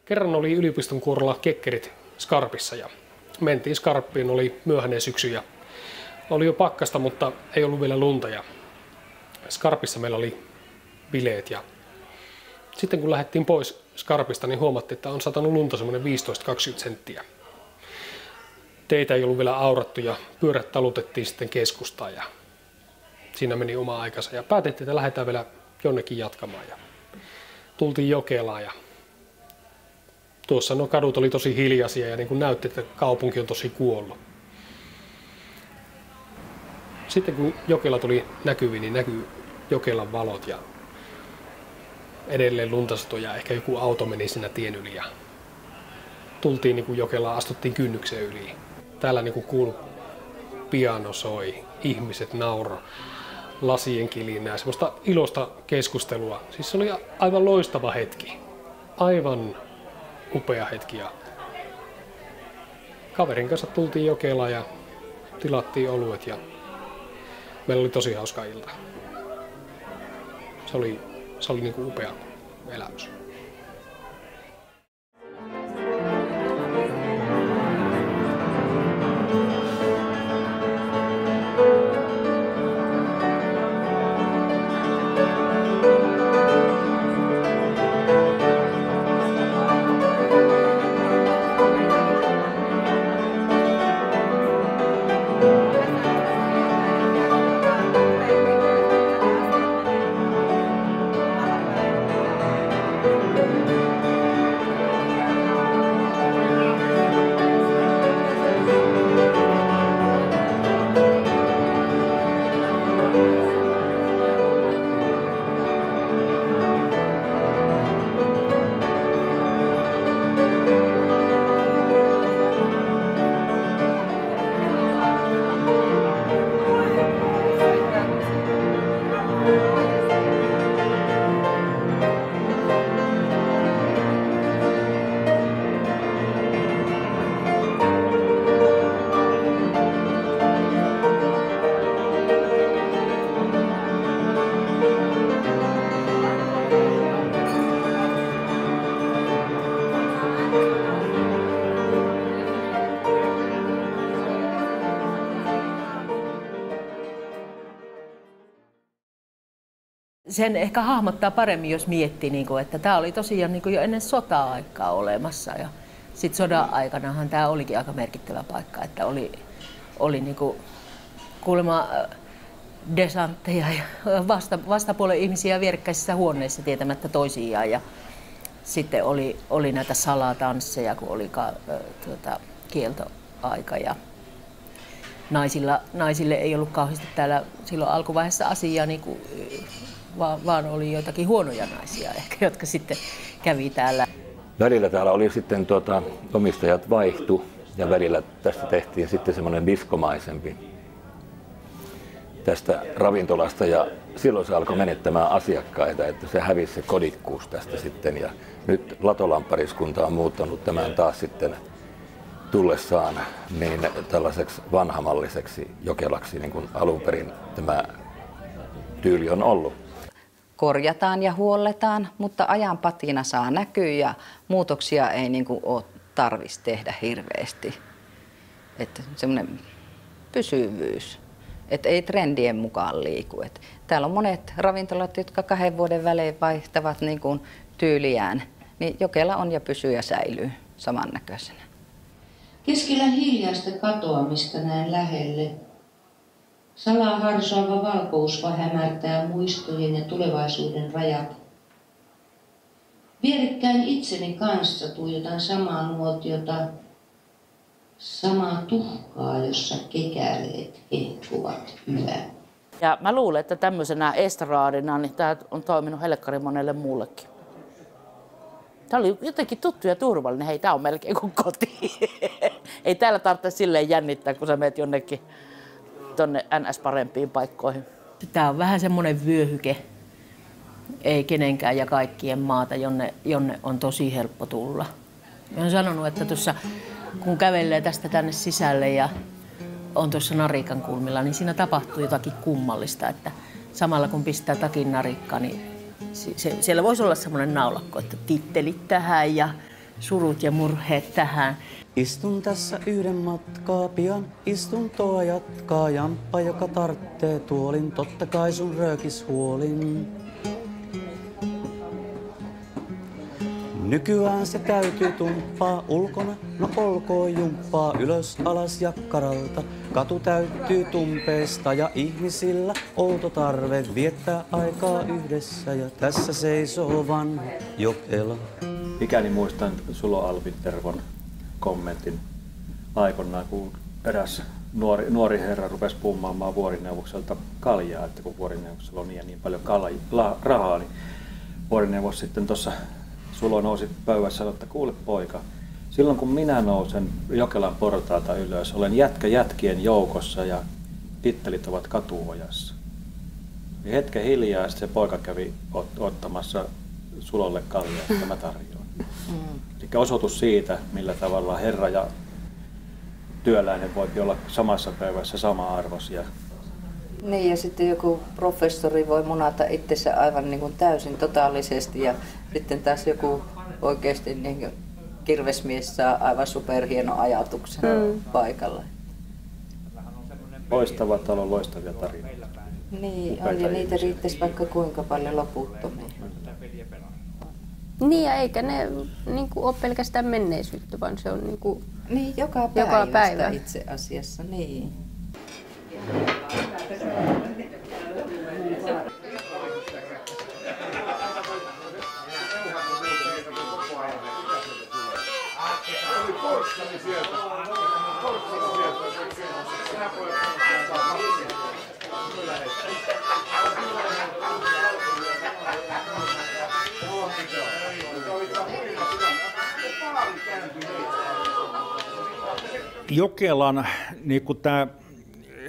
Kerran oli yliopiston kuorolla kekkerit Skarpissa ja mentiin Skarppiin, oli myöhäinen syksy ja oli jo pakkasta, mutta ei ollut vielä lunta ja Skarpissa meillä oli bileet ja sitten kun lähdettiin pois Skarpista, niin huomattiin, että on satanut lunta semmoinen 15-20 senttiä. Teitä ei ollut vielä aurattu ja pyörät talutettiin sitten keskustaan ja siinä meni oma aikansa ja päätettiin, että lähdetään vielä jonnekin jatkamaan ja tultiin Jokelaan ja tuossa nuo kadut oli tosi hiljaisia ja niin kuin näytti, että kaupunki on tosi kuollut. Sitten kun Jokela tuli näkyviin, niin näkyi Jokelan valot ja edelleen lunta satoi ja ehkä joku auto meni siinä tien yli ja tultiin niin kuin Jokelaan, astuttiin kynnyksen yli. Täällä niin kuin kuului piano soi, ihmiset nauro, lasien kilinää, semmoista iloista keskustelua. Siis se oli aivan loistava hetki, aivan upea hetki. Ja kaverin kanssa tultiin Jokelaan ja tilattiin oluet ja meillä oli tosi hauska ilta. Se oli niin kuin upea elämys. Sen ehkä hahmottaa paremmin, jos miettii, että tämä oli tosiaan jo ennen sota-aikaa olemassa. Ja sitten sodan aikanahan tämä olikin aika merkittävä paikka, että oli kuulemma desantteja ja vastapuolen ihmisiä vierekkäisissä huoneissa tietämättä toisiaan. Ja sitten oli näitä salatansseja, kun oli kieltoaika. Ja naisille ei ollut kauheasti täällä silloin alkuvaiheessa asiaa, vaan oli joitakin huonoja naisia ehkä, jotka sitten kävi täällä. Välillä täällä oli sitten omistajat vaihtu ja välillä tästä tehtiin sitten semmoinen diskomaisempi tästä ravintolasta ja silloin se alkoi menettämään asiakkaita, että se hävisi se kodikkuus tästä sitten ja nyt Latolan pariskunta on muuttanut tämän taas sitten tullessaan niin tällaiseksi vanhamalliseksi Jokelaksi, niin kuin alun perin tämä tyyli on ollut. Korjataan ja huolletaan, mutta ajan patina saa näkyä ja muutoksia ei ole tarvitsisi tehdä hirveästi. Että semmoinen pysyvyys, että ei trendien mukaan liiku. Että täällä on monet ravintolat, jotka 2 vuoden välein vaihtavat tyyliään, niin Jokela on ja pysyy ja säilyy samannäköisenä. Keskellä hiljaista katoamista näen lähelle. Salaa harsoava valkousva hämärtää muistojen ja tulevaisuuden rajat. Vierekkäin itseni kanssa tuijotan samaa nuotiota, samaa tuhkaa, jossa kekäleet hehkuvat yhä. Ja mä luulen, että tämmöisenä estraadina niin tämä on toiminut helkkari monelle muullekin. Tämä oli jotenkin tuttu ja turvallinen. Hei, tämä on melkein kuin koti. Ei täällä tarvitse silleen jännittää, kun sä menet jonnekin tonne NS-parempiin paikkoihin. Tämä on vähän semmoinen vyöhyke, ei kenenkään ja kaikkien maata, jonne on tosi helppo tulla. Mä oon sanonut, että tuossa kun kävelee tästä tänne sisälle ja on tuossa narikan kulmilla, niin siinä tapahtuu jotakin kummallista, että samalla kun pistää takin narikkaan, niin siellä voisi olla semmoinen naulakko, että tittelit tähän ja surut ja murheet tähän. Istun tässä yhden matkaa, pian istuntoa jatkaa. Jamppa, joka tarttee tuolin, totta kai sun röökis huolin. Nykyään se täytyy tumppaa ulkona, no olkoon jumppaa. Ylös alas jakkaralta, katu täyttyy tumpeesta. Ja ihmisillä outo tarve viettää aikaa yhdessä. Ja tässä seisoo vanha Jokela. Ikäni muistan Sulo Alvin Tervon kommentin aikoinaan, kun eräs nuori herra rupesi pummaamaan vuorineuvokselta kaljaa, että kun vuorineuvoksella on niin paljon rahaa, niin vuorineuvos sitten tuossa Sulo nousi pöydässä ja sanoi, että kuule poika, silloin kun minä nousen Jokelan portaita ylös, olen jätkien joukossa ja tittelit ovat katuojassa. Niin hetken hiljaa se poika kävi ottamassa Sulolle kaljaa, että mä tarjoan. Eli osoitus siitä, millä tavalla herra ja työläinen voi olla samassa päivässä sama-arvoisia. Niin, ja sitten joku professori voi munata itsensä aivan niin kuin täysin totaalisesti ja sitten taas joku oikeasti niin kuin kirvesmies saa aivan superhieno ajatuksen paikalla. Loistava talo, loistavia tarinoita. Niin, on, ja niitä riittäisi vaikka kuinka paljon loputtomia. Niin, ja eikä ne niin kuin ole pelkästään menneisyyttä, vaan se on niin kuin niin, joka päivä itse asiassa. Niin. Jokelan niin tämä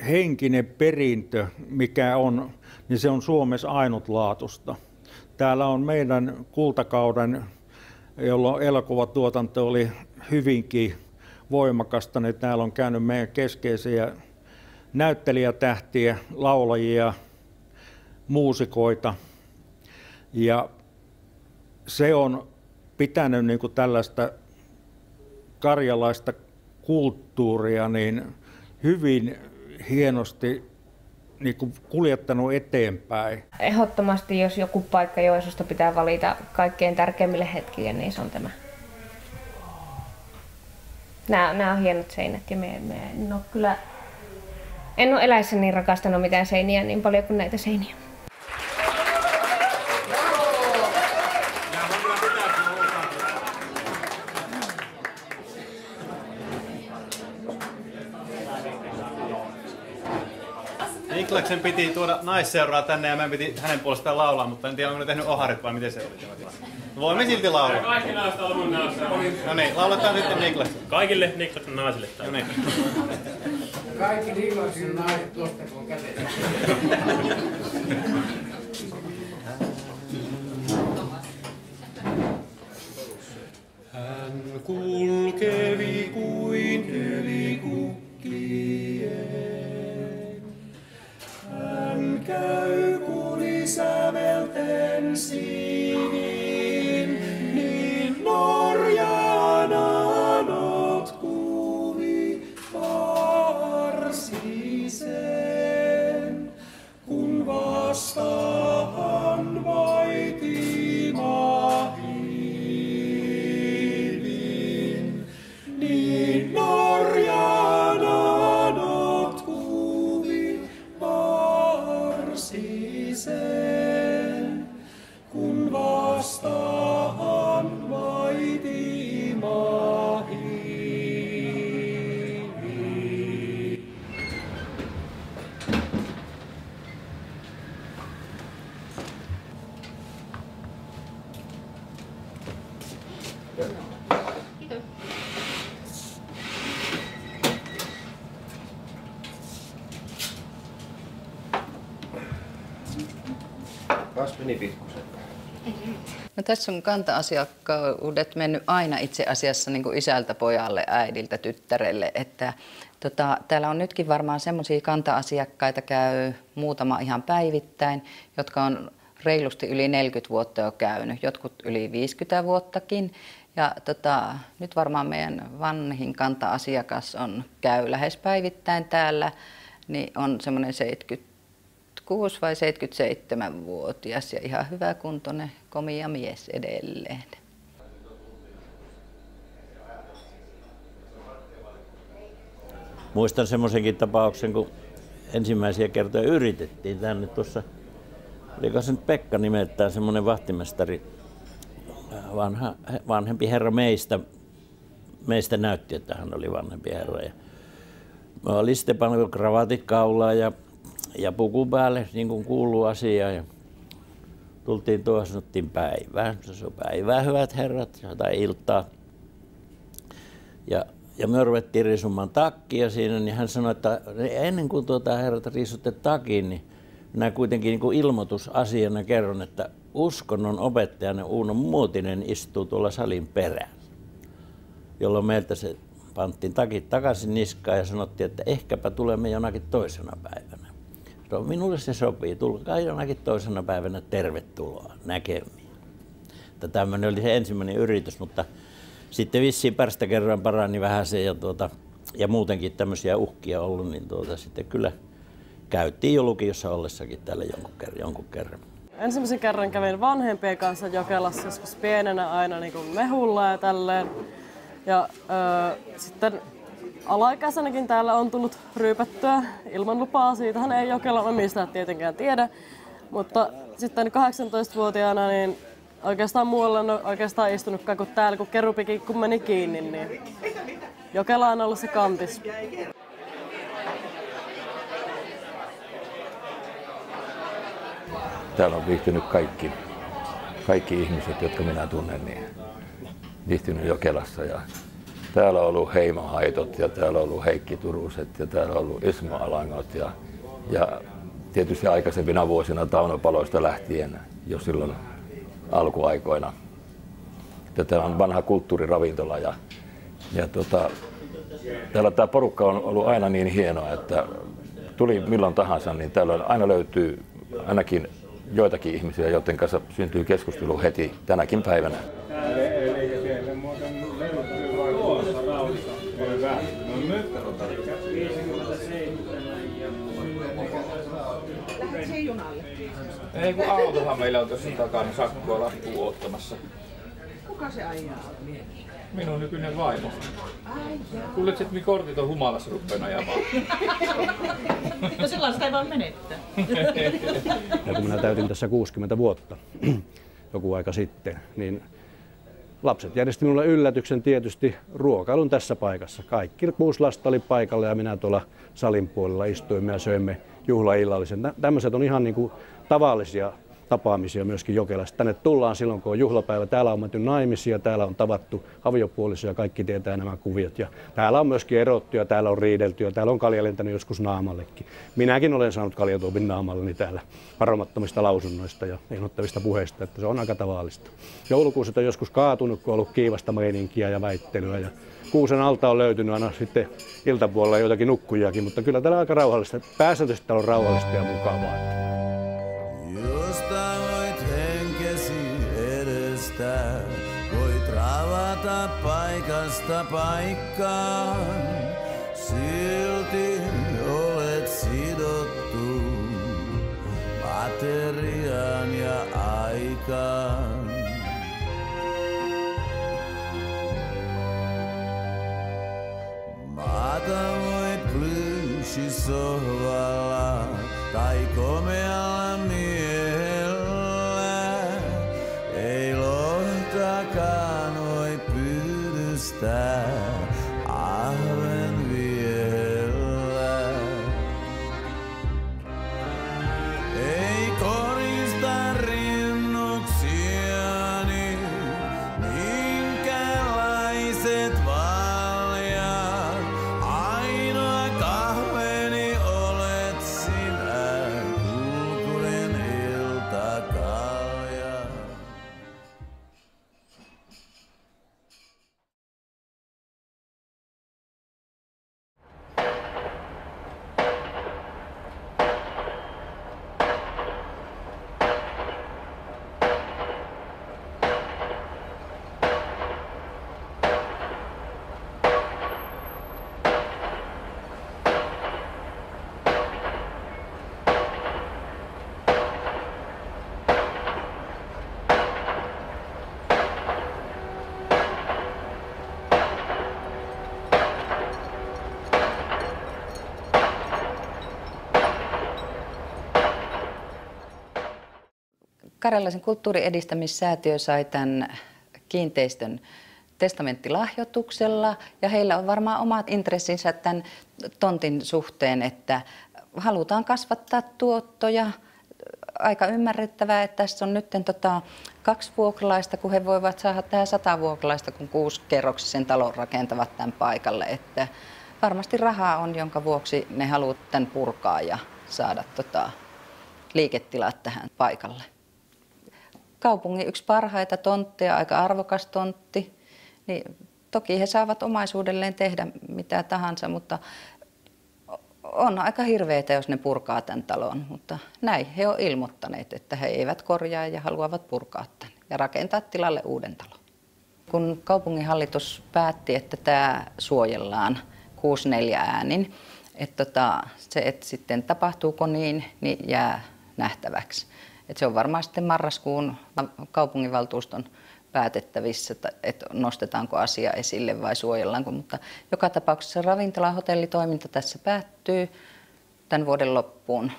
henkinen perintö, mikä on, niin se on Suomessa ainutlaatuista. Täällä on meidän kultakauden, jolloin elokuvatuotanto oli hyvinkin voimakasta, niin täällä on käynyt meidän keskeisiä näyttelijätähtiä, laulajia, muusikoita. Ja se on pitänyt niin kuin tällaista karjalaista kulttuuria niin hyvin hienosti niin kuin kuljettanut eteenpäin. Ehdottomasti, jos joku paikka Joensuusta pitää valita kaikkein tärkeimmille hetkille, niin se on tämä. Nämä on hienot seinät ja en ole eläessäni rakastanut mitään seiniä niin paljon kuin näitä seiniä. Niklaksen piti tuoda naisseuraa tänne ja meidän piti hänen puolestaan laulaa, mutta en tiedä, onko ne tehnyt oharit vai miten se oli. Voimme silti laulaa. Kaikki naiset on mun naisia. No niin, lauletaan sitten Niklaksen. Kaikille Niklaksen naisille. No niin. Kaikki Niklaksen naiset tuosta kun käteen. Hän kulkevi kuin yli kukkien. Hän käy kulisävelten sinin, niin Norjan anot kuvi varsisen, kun vastaan vaiti mahilin, niin Norjan anot kuvi varsisen, kun vastaan vaiti mahilin. Kas meni pikkusen. No tässä on kanta-asiakkaudet mennyt aina itse asiassa niin kuin isältä pojalle, äidiltä tyttärelle. Että, täällä on nytkin varmaan semmoisia kanta-asiakkaita käy muutama ihan päivittäin, jotka on reilusti yli 40 vuotta jo käynyt, jotkut yli 50 vuottakin. Ja nyt varmaan meidän vanhin kanta-asiakas käy lähes päivittäin täällä, niin on semmoinen 76 vai 77-vuotias ja ihan hyväkuntoinen komia mies edelleen. Muistan semmoisenkin tapauksen, kun ensimmäisiä kertoja yritettiin tänne tuossa, oliko se nyt Pekka nimeltään, semmoinen vahtimestari, vanhempi herra meistä näytti, että hän oli vanhempi herra. Ja mä olin sitten pannut kravatit kaulaan ja puku päälle, niin kuin kuuluu asiaan. Ja tultiin tuohon, sanottiin päivää. Se on päivää, hyvät herrat, jotain iltaa. Ja me ruvettiin risumaan takkia siinä, niin hän sanoi, että ennen kuin herrat riisutte takin, niin minä kuitenkin niin kuin ilmoitusasiana kerron, että uskonnon opettajana Uuno Muotinen istuu tuolla salin perään, jolloin meiltä se panttiin takit takaisin niskaan ja sanottiin, että ehkäpä tulemme jonakin toisena päivänä. No, minulle se sopii, tulkaa jonakin toisena päivänä, tervetuloa näkemiin. Tämmöinen oli se ensimmäinen yritys, mutta sitten vissiin pärstä kerran parani vähän se ja muutenkin tämmöisiä uhkia ollut, niin sitten kyllä käytiin jo lukiossa ollessakin täällä jonkun kerran. Ensimmäisen kerran kävin vanhempien kanssa Jokelassa joskus pienenä aina niin kuin mehulla ja tälleen. Ja sitten alaikäisenäkin täällä on tullut ryypättyä ilman lupaa. Siitähän ei Jokelan omistajat tietenkään tiedä. Mutta sitten 18-vuotiaana niin oikeastaan muualla en ole oikeastaan istunutkaan kuin täällä, kun kerupikin kun meni kiinni. Niin Jokela on ollut se kantis. Täällä on viihtynyt kaikki ihmiset, jotka minä tunnen, niin viihtynyt Jokelassa. Ja täällä on ollut Heimo Haitot ja täällä on ollut Heikki Turuset ja täällä on ollut Ismo Alangot ja tietysti aikaisempina vuosina Taunopaloista lähtien jo silloin alkuaikoina. Täällä on vanha kulttuuriravintola ja täällä tämä porukka on ollut aina niin hienoa, että tuli milloin tahansa, niin täällä aina löytyy ainakin joitakin ihmisiä, joiden kanssa syntyy keskustelu heti tänäkin päivänä. Ei kun autohan meillä on tuossa takana sakkoa lappua ottamassa. Kuka se ajaa? Minun nykyinen vaimo. Kuuletko, että minun kortit on humalassa ruppeen ajamaan? No sellaista ei vaan menettää. Ja kun minä täytin tässä 60 vuotta joku aika sitten, niin lapset järjesti minulle yllätyksen tietysti ruokailun tässä paikassa. Kaikki 6 lasta oli paikalla ja minä tuolla salin puolella istuimme ja söimme juhlaillallisen. Tämmöiset on ihan niin kuin tavallisia tapaamisia myöskin Jokelassa. Tänne tullaan silloin, kun on juhlapäivä. Täällä on menty naimisia, täällä on tavattu aviopuolisoja, kaikki tietää nämä kuviot. Ja täällä on myöskin erottu ja täällä on riidelty ja täällä on kalja lentänyt joskus naamallekin. Minäkin olen saanut kaljatuopin naamalleni täällä varomattomista lausunnoista ja inhottavista puheista, että se on aika tavallista. Joulukuuset on joskus kaatunut, kun on ollut kiivasta meininkiä ja väittelyä. Ja kuusen alta on löytynyt aina sitten iltapuolella joitakin nukkujakin, mutta kyllä täällä on aika rauhallista. Pääsääntöisesti täällä on rauhallista ja mukavaa. Josta voit henkesi edestä, voit ravata paikasta paikkaan. Silti olet sidottu materiaan ja aikaan. Maata voit plyyshisohvalla tai komealla miehellä. Ei lohtakaan voi pyydystää. Karjalaisen kulttuuriedistämissäätiö sai tämän kiinteistön testamenttilahjoituksella ja heillä on varmaan omat intressinsä tämän tontin suhteen, että halutaan kasvattaa tuottoja. Aika ymmärrettävää, että tässä on nyt 2 vuokralaista, kun he voivat saada tähän 100 vuokralaista, kun 6-kerroksisen talon rakentavat tämän paikalle. Että varmasti rahaa on, jonka vuoksi ne haluavat tämän purkaa ja saada liiketilat tähän paikalle. Kaupungin yksi parhaita tontteja, aika arvokas tontti. Niin toki he saavat omaisuudelleen tehdä mitä tahansa, mutta on aika hirveetä, jos ne purkaa tämän talon. Mutta näin he ovat ilmoittaneet, että he eivät korjaa ja haluavat purkaa tämän ja rakentaa tilalle uuden talon. Kun kaupunginhallitus päätti, että tämä suojellaan 6-4 äänin, että se, että sitten tapahtuuko niin jää nähtäväksi. Että se on varmaan sitten marraskuun kaupunginvaltuuston päätettävissä, että nostetaanko asia esille vai suojellaanko, mutta joka tapauksessa ravintola- ja hotellitoiminta tässä päättyy tämän vuoden loppuun,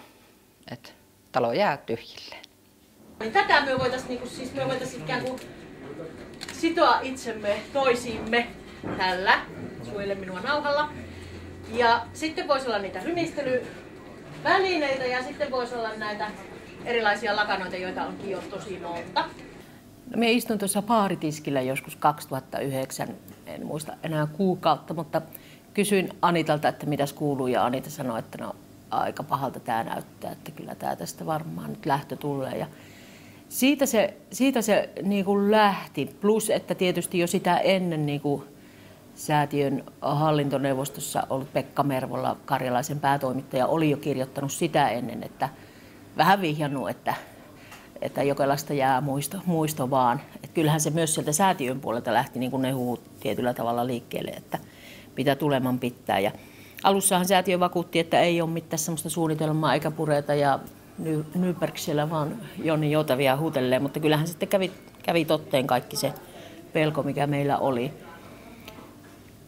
että talo jää tyhjilleen. Tätä me voitaisiin ikään kuin sitoa itsemme toisiimme tällä, suojele minua nauhalla, ja sitten voisi olla niitä rymistelyvälineitä ja sitten voisi olla näitä erilaisia lakanoita, joita onkin jo tosi monta. Minä istun tuossa baaritiskillä joskus 2009, en muista enää kuukautta, mutta kysyin Anitalta, että mitäs kuuluu, ja Anita sanoi, että no aika pahalta tämä näyttää, että kyllä tämä tästä varmaan nyt lähtö tulee. Ja siitä se niin kuin lähti, plus että tietysti jo sitä ennen niin kuin säätiön hallintoneuvostossa ollut Pekka Mervola, Karjalaisen päätoimittaja, oli jo kirjoittanut sitä ennen, että vähän vihjannut, että Jokelasta jää muisto vaan. Et kyllähän se myös sieltä säätiön puolelta lähti niin kuin ne huhut tietyllä tavalla liikkeelle, että mitä tuleman pitää. Ja alussahan säätiö vakuutti, että ei ole mitään sellaista suunnitelmaa eikä pureita ja Nybergsillä vaan Jonni Joutavia huutelee, mutta kyllähän sitten kävi totteen kaikki se pelko, mikä meillä oli.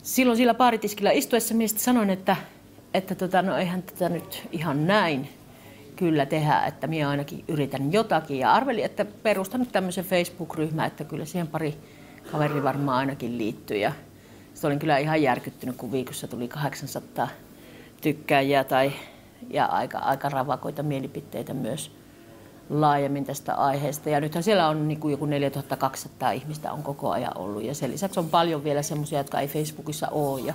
Silloin sillä baaritiskillä istuessa miestä sanoin, että no eihän tätä nyt ihan näin kyllä tehdä, että minä ainakin yritän jotakin. Ja arvelin, että perustan nyt tämmöisen Facebook-ryhmän, että kyllä siihen pari kaveri varmaan ainakin liittyy. Ja sitten olin kyllä ihan järkyttynyt, kun viikossa tuli 800 tykkääjiä ja aika ravakoita mielipiteitä myös laajemmin tästä aiheesta. Ja nythän siellä on niin kuin joku 4200 ihmistä on koko ajan ollut. Ja sen lisäksi on paljon vielä semmoisia, jotka ei Facebookissa ole.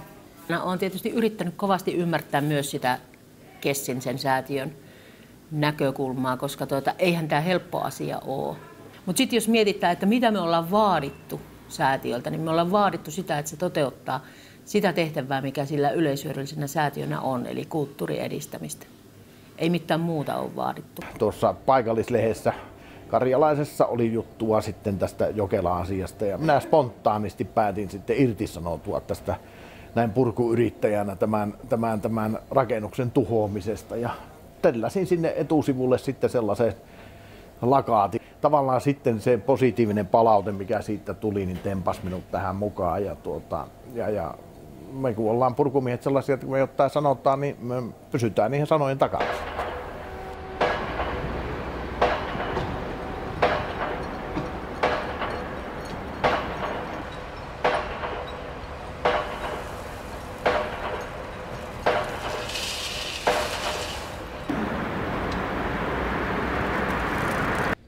Ja olen tietysti yrittänyt kovasti ymmärtää myös sitä Kessin, sen säätiön näkökulmaa, koska eihän tämä helppo asia ole. Mutta sitten jos mietitään, että mitä me ollaan vaadittu säätiöltä, niin me ollaan vaadittu sitä, että se toteuttaa sitä tehtävää, mikä sillä yleishyödyllisenä säätiönä on, eli kulttuuriedistämistä. Ei mitään muuta ole vaadittu. Tuossa paikallislehdessä Karjalaisessa oli juttua sitten tästä Jokela-asiasta ja minä spontaanisti päätin sitten irtisanoutua tästä näin purkuyrittäjänä tämän rakennuksen tuhoamisesta ja telläsin sinne etusivulle sitten sellaisen lakaatin. Tavallaan sitten se positiivinen palaute, mikä siitä tuli, niin tempasi minut tähän mukaan. Ja me kun ollaan purkumiehet sellaisia, että kun me jotain sanotaan, niin me pysytään niihin sanojen takana.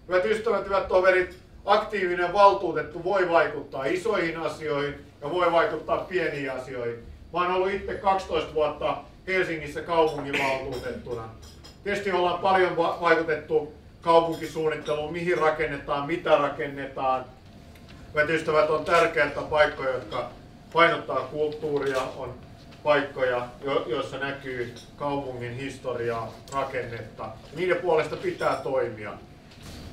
Hyvät ystävät, hyvät toverit, aktiivinen valtuutettu voi vaikuttaa isoihin asioihin ja voi vaikuttaa pieniin asioihin. Mä oon ollut itse 12 vuotta Helsingissä kaupunginvaltuutettuna. Tietysti ollaan paljon vaikutettu kaupunkisuunnitteluun, mihin rakennetaan, mitä rakennetaan. Hyvät ystävät, on tärkeää, että paikkoja, jotka painottaa kulttuuria, on paikkoja, joissa näkyy kaupungin historiaa, rakennetta. Niiden puolesta pitää toimia.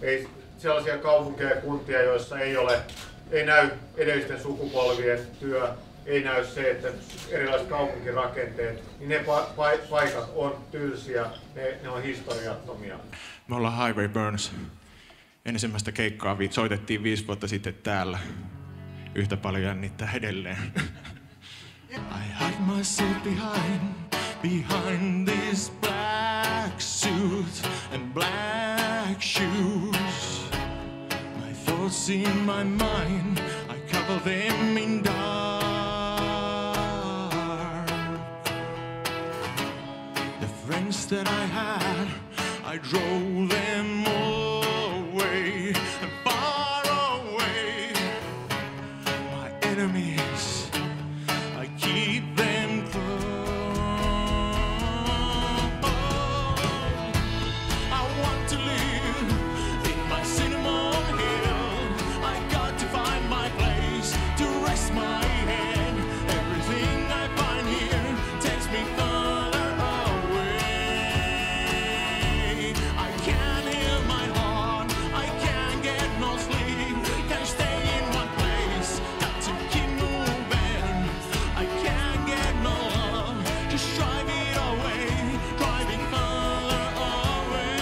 Ei sellaisia kaupunkeja ja kuntia, joissa ei näy edellisten sukupolvien työ, ei näy se, että erilaiset kaupunkirakenteet, niin ne paikat on tylsiä, ne on historiattomia. Me ollaan Highway Burns. Ensimmäistä keikkaa soitettiin 5 vuotta sitten täällä. Yhtä paljon jännittää edelleen. I hide myself behind this black suit and black shoes. thoughts in my mind, I cover them in dark. The friends that I had, I drove them away and far away. My enemies, I keep them close. I want to live in my cinnamon hill. I got to find my place to rest my head. Everything I find here takes me further away. I can't heal my heart, I can't get no sleep. Can't stay in one place, got to keep moving. I can't get no love, just drive it away, driving further away.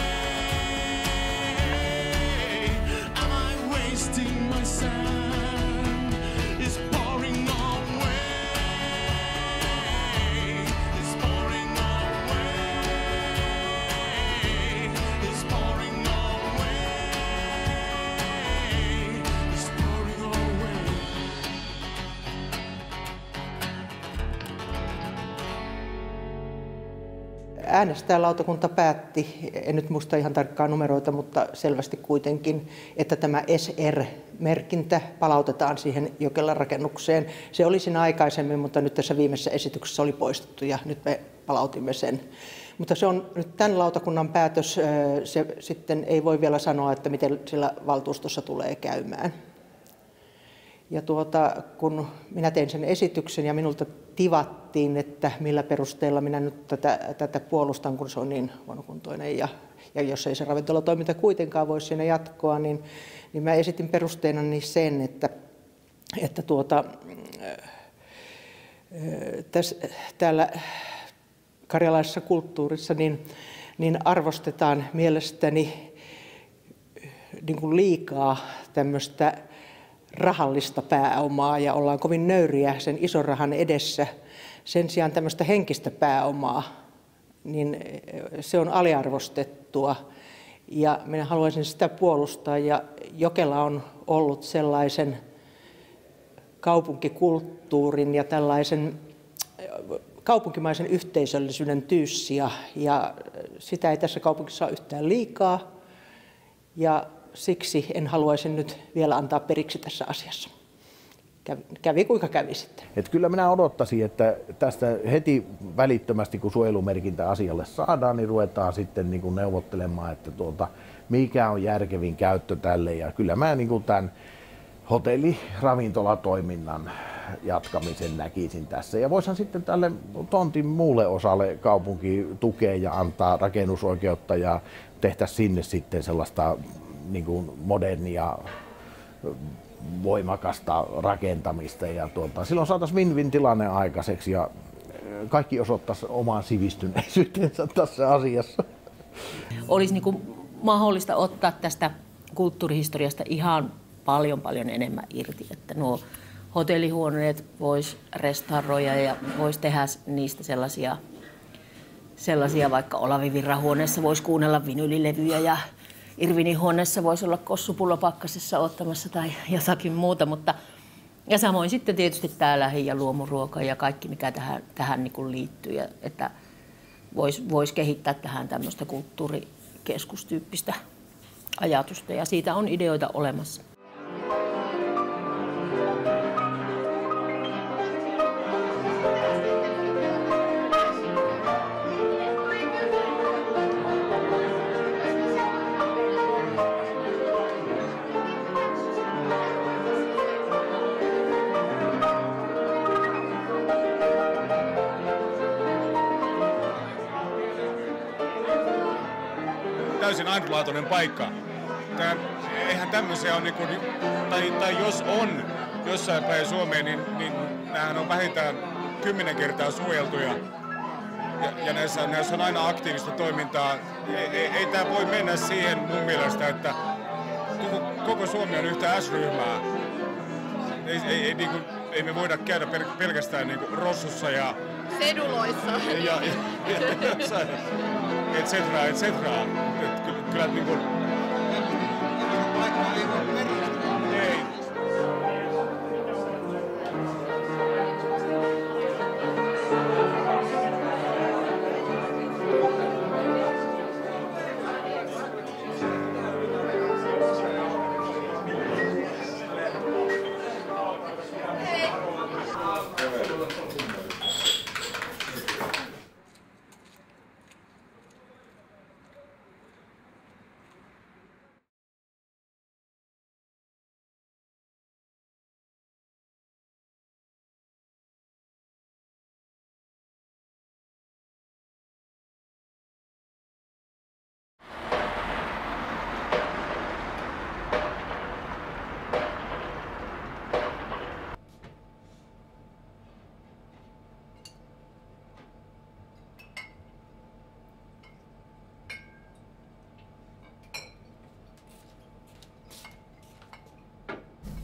Am I wasting my sand? It's pouring away. It's pouring away. It's pouring away. It's pouring away. Äänestäjälautakunta päätti, en nyt muista ihan tarkkaan numeroita, mutta selvästi kuitenkin, että tämä SR-merkintä palautetaan siihen Jokelan rakennukseen. Se oli siinä aikaisemmin, mutta nyt tässä viimeisessä esityksessä oli poistettu ja nyt me palautimme sen. Mutta se on nyt tämän lautakunnan päätös, se sitten ei voi vielä sanoa, että miten sillä valtuustossa tulee käymään. Ja kun minä tein sen esityksen ja minulta tivattiin, että millä perusteella minä nyt tätä puolustan, kun se on niin huonokuntoinen ja jos ei se ravintolatoiminta kuitenkaan voi siinä jatkoa, niin mä esitin perusteena niin sen, että täällä karjalaisessa kulttuurissa niin arvostetaan mielestäni niin kuin liikaa tämmöistä rahallista pääomaa ja ollaan kovin nöyriä sen ison rahan edessä. Sen sijaan tämmöistä henkistä pääomaa, niin se on aliarvostettua ja minä haluaisin sitä puolustaa ja Jokela on ollut sellaisen kaupunkikulttuurin ja tällaisen kaupunkimaisen yhteisöllisyyden tyyssi ja sitä ei tässä kaupungissa ole yhtään liikaa ja siksi en haluaisi nyt vielä antaa periksi tässä asiassa. Kävi kuinka kävi sitten. Et kyllä minä odottaisin, että tästä heti välittömästi kun suojelumerkintä asialle saadaan, niin ruvetaan sitten niin kuin neuvottelemaan, että mikä on järkevin käyttö tälle. Ja kyllä mä niin kuin tämän hotelli-ravintolatoiminnan jatkamisen näkisin tässä. Ja voisihan sitten tälle tontin muulle osalle kaupunki tukea ja antaa rakennusoikeutta ja tehtäisiin sinne sitten sellaista niin kuin modernia, voimakasta rakentamista ja silloin saataisiin win-win tilanne aikaiseksi ja kaikki osoittaisi oman sivistyneisyytensä tässä asiassa. Olisi niin kuin mahdollista ottaa tästä kulttuurihistoriasta ihan paljon enemmän irti, että nuo hotellihuoneet vois restauroida ja vois tehdä niistä sellaisia vaikka Olavi Virran huoneessa voisi kuunnella vinylilevyjä ja Irvinin huoneessa voisi olla kossupulla pakkasessa ottamassa tai jotakin muuta, ja samoin sitten tietysti tämä lähi- ja luomuruoka ja kaikki mikä tähän niin kuin liittyy, ja että voisi kehittää tähän tämmöistä kulttuurikeskustyyppistä ajatusta ja siitä on ideoita olemassa. Täysin ainutlaatuinen paikka. Eihän tämmöisiä ole, tai jos on jossain päin Suomeen, niin nämähän on vähintään 10 kertaa suojeltuja. Ja näissä on aina aktiivista toimintaa. Ei tämä voi mennä siihen mun mielestä, että koko Suomi on yhtä S-ryhmää. Ei me voida käydä pelkästään Rossussa ja seduloissa ja et cetera. Kyllä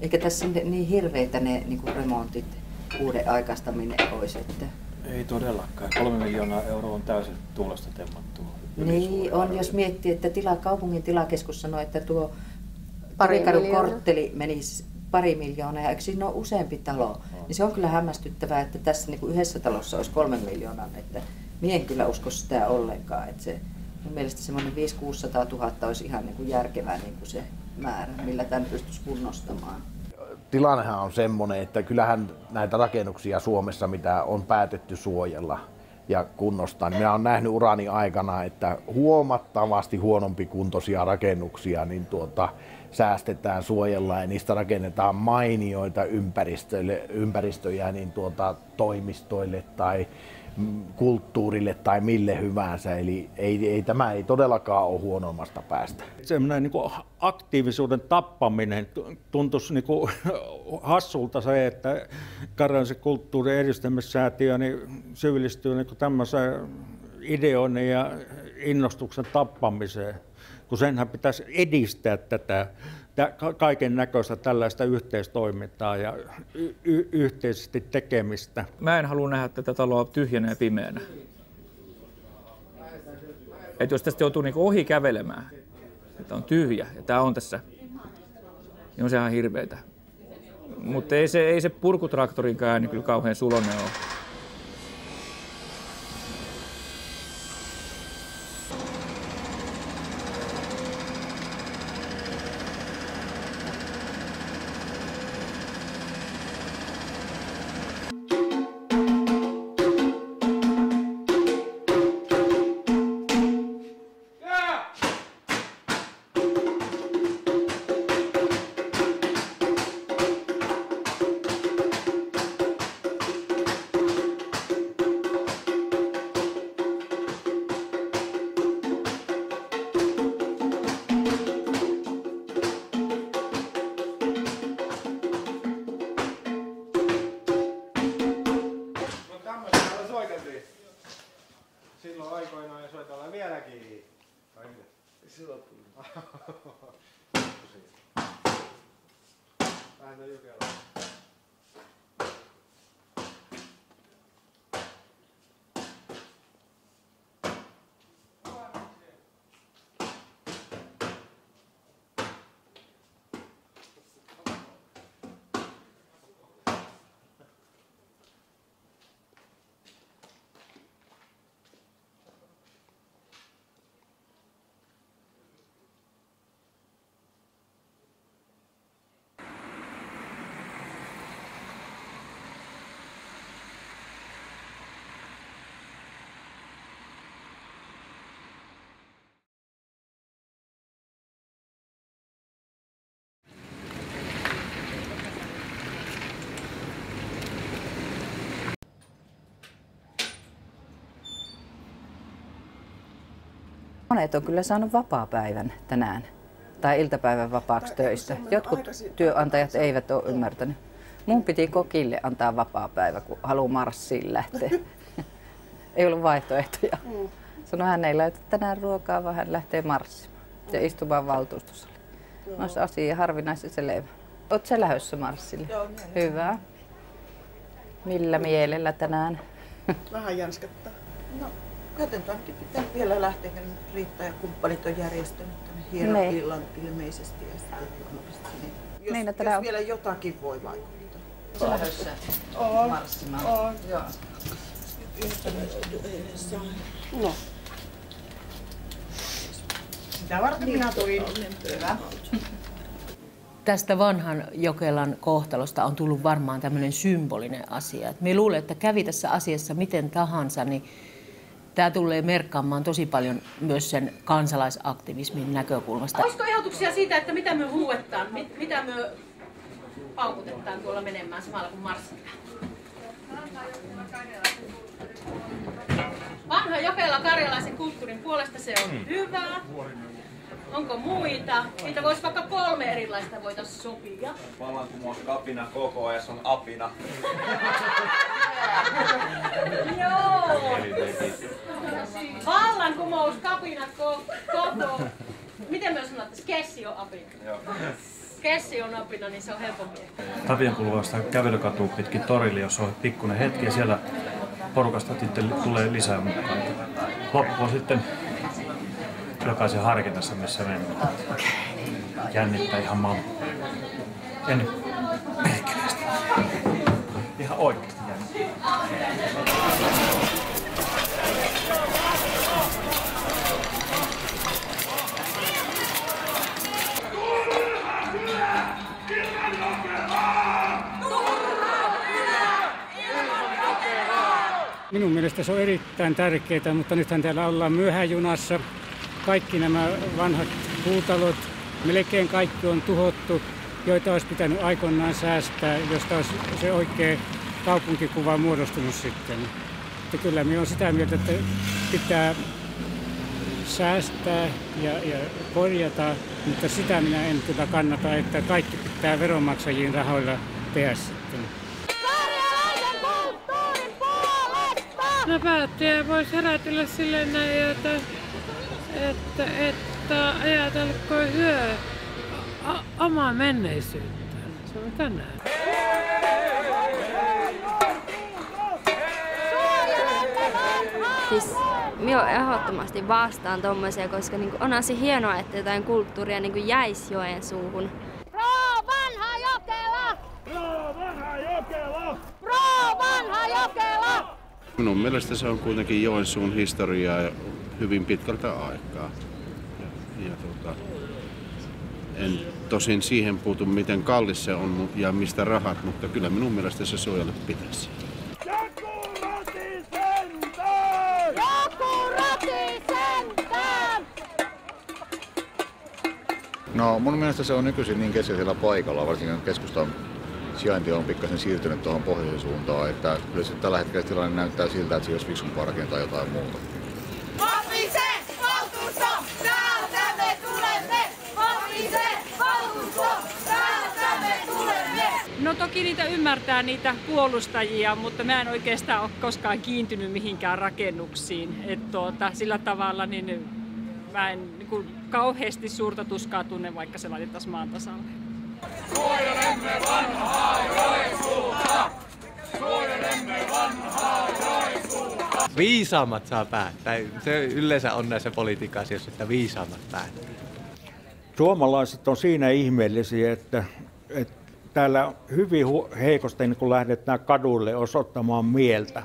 Eikä tässä niin hirveitä ne niin kuin remontit, uuden aikaistaminen olisi. Että... Ei todellakaan. 3 miljoonaa euroa on täysin tuulesta temmattua. Niin on, jos miettii, että kaupungin tilakeskus sanoi, että tuo kortteli menisi 2 miljoonaa, ja eikö siinä ole useampi talo, niin se on kyllä hämmästyttävää, että tässä niin kuin yhdessä talossa olisi 3 miljoonaa, että minä en kyllä usko sitä ollenkaan, että se, mun mielestä semmoinen 500 000–600 000 olisi ihan niin kuin järkevää niin kuin se määrä, millä tämän pystyisi kunnostamaan. Tilannehan on semmoinen, että kyllähän näitä rakennuksia Suomessa, mitä on päätetty suojella ja kunnostaa, niin minä olen nähnyt urani aikana, että huomattavasti huonompikuntoisia rakennuksia niin säästetään, suojellaan ja niistä rakennetaan mainioita ympäristöjä niin toimistoille tai kulttuurille tai mille hyvänsä. Eli tämä ei todellakaan ole huonommasta päästä. Sellainen niin kuin aktiivisuuden tappaminen tuntuisi niin kuin hassulta se, että Karjalaisen kulttuurin edistämissäätiö niin syyllistyy niin kuin tämmöiseen ideoinnin ja innostuksen tappamiseen, kun senhän pitäisi edistää tätä kaiken näköistä tällaista yhteistoimintaa ja yhteisesti tekemistä. Mä en halua nähdä tätä taloa tyhjänä ja pimeänä. Et jos tästä joutuu niinku ohi kävelemään, että on tyhjä ja tää on tässä, niin on se ihan hirveetä. Mutta ei se purkutraktorinkaan ääni kyllä kauhean sulonen ole. Silloin aikoinaan ja soitellaan vieläkin. Silloin Vähän on Jokela. Monet on kyllä saanut vapaapäivän tänään tai iltapäivän vapaaksi töistä. Jotkut työnantajat eivät ole ymmärtänyt. Mun piti kokille antaa vapaapäivä, kun haluaa marssiin lähteä. Ei ollut vaihtoehtoja. Sanoi, hän ei laita tänään ruokaa, vaan hän lähtee marssimaan ja istumaan valtuustossa. Olisi asia harvinaisen selvä. Oletko sä lähdössä marssille? Joo. Hyvä. Millä mielellä tänään? Vähän janskattaa. No, katsotaankin pitää vielä lähteä, kun Riitta ja kumppanit on järjestänyt tänne hienon illan ilmeisesti. Ja sitten jos vielä jotakin voi vaikuttaa. Oletko lähdössä marssimaan? On. Joo. No. Mitä varten minä tulin? Hyvä. Tästä vanhan Jokelan kohtalosta on tullut varmaan tämmöinen symbolinen asia. Me luulen, että kävi tässä asiassa miten tahansa, niin tämä tulee merkkaamaan tosi paljon myös sen kansalaisaktivismin näkökulmasta. Olisiko ehdotuksia siitä, että mitä me huuetaan, mitä me paukutetaan tuolla menemään samalla kun marssitaan? Vanha Jokela karjalaisen kulttuurin puolesta se on hyvä. Onko muita? Niitä voisi vaikka 3 erilaista voitaisiin sopia. Vallankumouskapina koko ajan on apina. Joo! Vallankumouskapina koko. Miten me sanotaan, että skessi on apina? Joo. Kessi on apina, niin se on helpompi. Tapion kuluvasta kävelykatua pitkin torille, jos on pikkuinen hetki ja siellä porukasta sitten tulee lisää mukaan. Loppu on sitten jokaisen harkinnassa, missä mennään. Jännittää ihan mamma. Ja nyt perkeleesti. Ihan oikeasti jännittää. Minun mielestä se on erittäin tärkeää, mutta nythän täällä ollaan myöhäjunassa. Kaikki nämä vanhat puutalot, melkein kaikki on tuhottu, joita olisi pitänyt aikoinaan säästää, josta olisi se oikea kaupunkikuva muodostunut sitten. Että kyllä minä olen sitä mieltä, että pitää säästää ja korjata, mutta sitä minä en kyllä kannata, että kaikki pitää veronmaksajien rahoilla tehdä sitten. No päättäjä voisi herätellä silleen näin, että ajatelko hyö omaa menneisyyttään. Se on tänään. Siis minä olen ehdottomasti vastaan tommoisia, koska onhan se hienoa, että jotain kulttuuria jäisi Joensuuhun. Pro vanha Jokela! Pro vanha Jokela! Pro vanha Jokela! Minun mielestä se on kuitenkin Joensuun historiaa hyvin pitkältä aikaa. En tosin siihen puutu, miten kallis se on ja mistä rahat, mutta kyllä minun mielestä se suojella pitäisi. No mun mielestä se on nykyisin niin keskeisellä paikalla, varsinkin keskustan sijainti on pikkasen siirtynyt tuohon pohjoisen suuntaan, että kyllä se tällä hetkellä tilanne näyttää siltä, että se olisi fiksumpaa rakentaa jotain muuta. Vahvisen valtuusto, täältä me tulemme! Vahvisen valtuusto, täältä me tulemme! No toki niitä ymmärtää niitä puolustajia, mutta mä en oikeastaan ole koskaan kiintynyt mihinkään rakennuksiin. Sillä tavalla niin mä en kauheasti suurta tuskaa tunne, vaikka se laitettaisiin maan tasalle. Suojelemme vanhaa Joensuuta! Suojelemme vanhaa Joensuuta! Viisaammat saa päättää. Se yleensä on näissä politiikka-asioissa, että viisaammat päättää. Suomalaiset on siinä ihmeellisiä, että täällä hyvin heikosti niin kun lähdetään kaduille osoittamaan mieltä.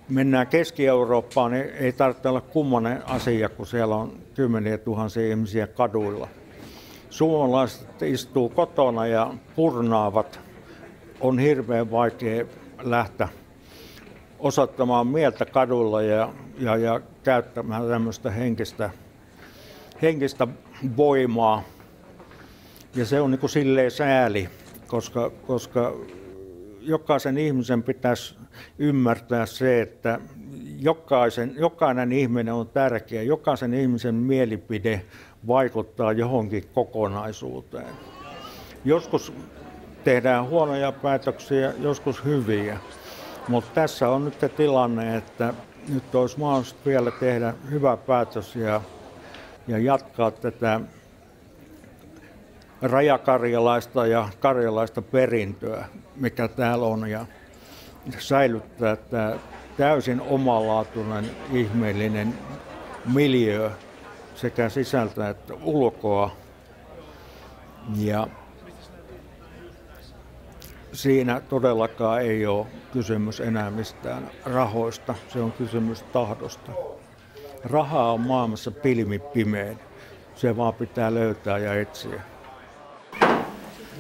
Mennään Keski-Eurooppaan, niin ei tarvitse olla kummonen asia, kun siellä on kymmeniä tuhansia ihmisiä kaduilla. Suomalaiset istuu kotona ja purnaavat. On hirveän vaikea lähteä osoittamaan mieltä kadulla ja käyttämään tämmöistä henkistä voimaa. Ja se on niin kuin silleen sääli, koska jokaisen ihmisen pitäisi ymmärtää se, että jokainen ihminen on tärkeä, jokaisen ihmisen mielipide vaikuttaa johonkin kokonaisuuteen. Joskus tehdään huonoja päätöksiä, joskus hyviä, mutta tässä on nyt se tilanne, että nyt olisi mahdollista vielä tehdä hyvä päätös ja jatkaa tätä rajakarjalaista ja karjalaista perintöä, mikä täällä on, ja säilyttää tämä täysin omalaatuinen ihmeellinen miljöö sekä sisältä että ulkoa. Ja siinä todellakaan ei ole kysymys enää mistään rahoista, se on kysymys tahdosta. Rahaa on maailmassa pilvipimein, se vaan pitää löytää ja etsiä.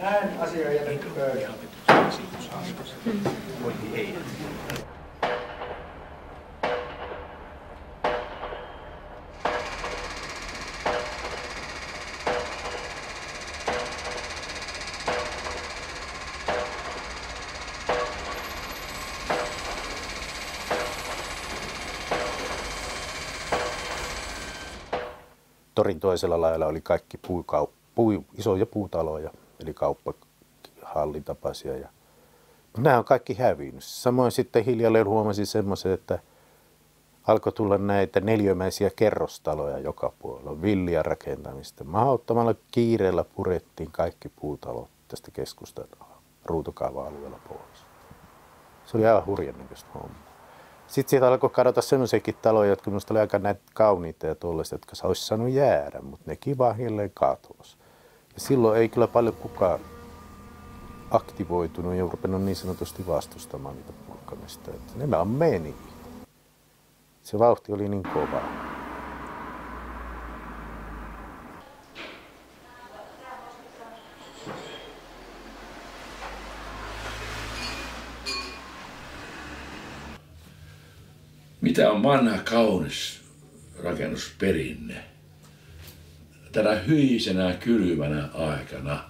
Näin asia jätetty pöydälle. Torin toisella lailla oli kaikki isoja puutaloja, eli kauppahallin tapaisia. Nämä on kaikki hävinnyt. Samoin sitten hiljalleen huomasin semmoisen, että alkoi tulla näitä neliömäisiä kerrostaloja joka puolella, villiä rakentamista. Mahdottomalla kiireellä purettiin kaikki puutalot tästä keskustan ruutokaava-alueella pois. Se oli aivan hurjan näköistä hommaa. Sitten sieltä alkoi kadota sellaisiakin taloja, jotka minusta oli aika näitä kauniita ja tuollaisia, jotka olisi saanut jäädä, mutta nekin vaan hilleen katosi. Ja silloin ei kyllä paljon kukaan aktivoitunut ja rupennut niin sanotusti vastustamaan niitä purkamista. Että ne vaan meni. Se vauhti oli niin kova. Mitä on vanha kaunis rakennusperinne tänä hyisenä kylmänä aikana,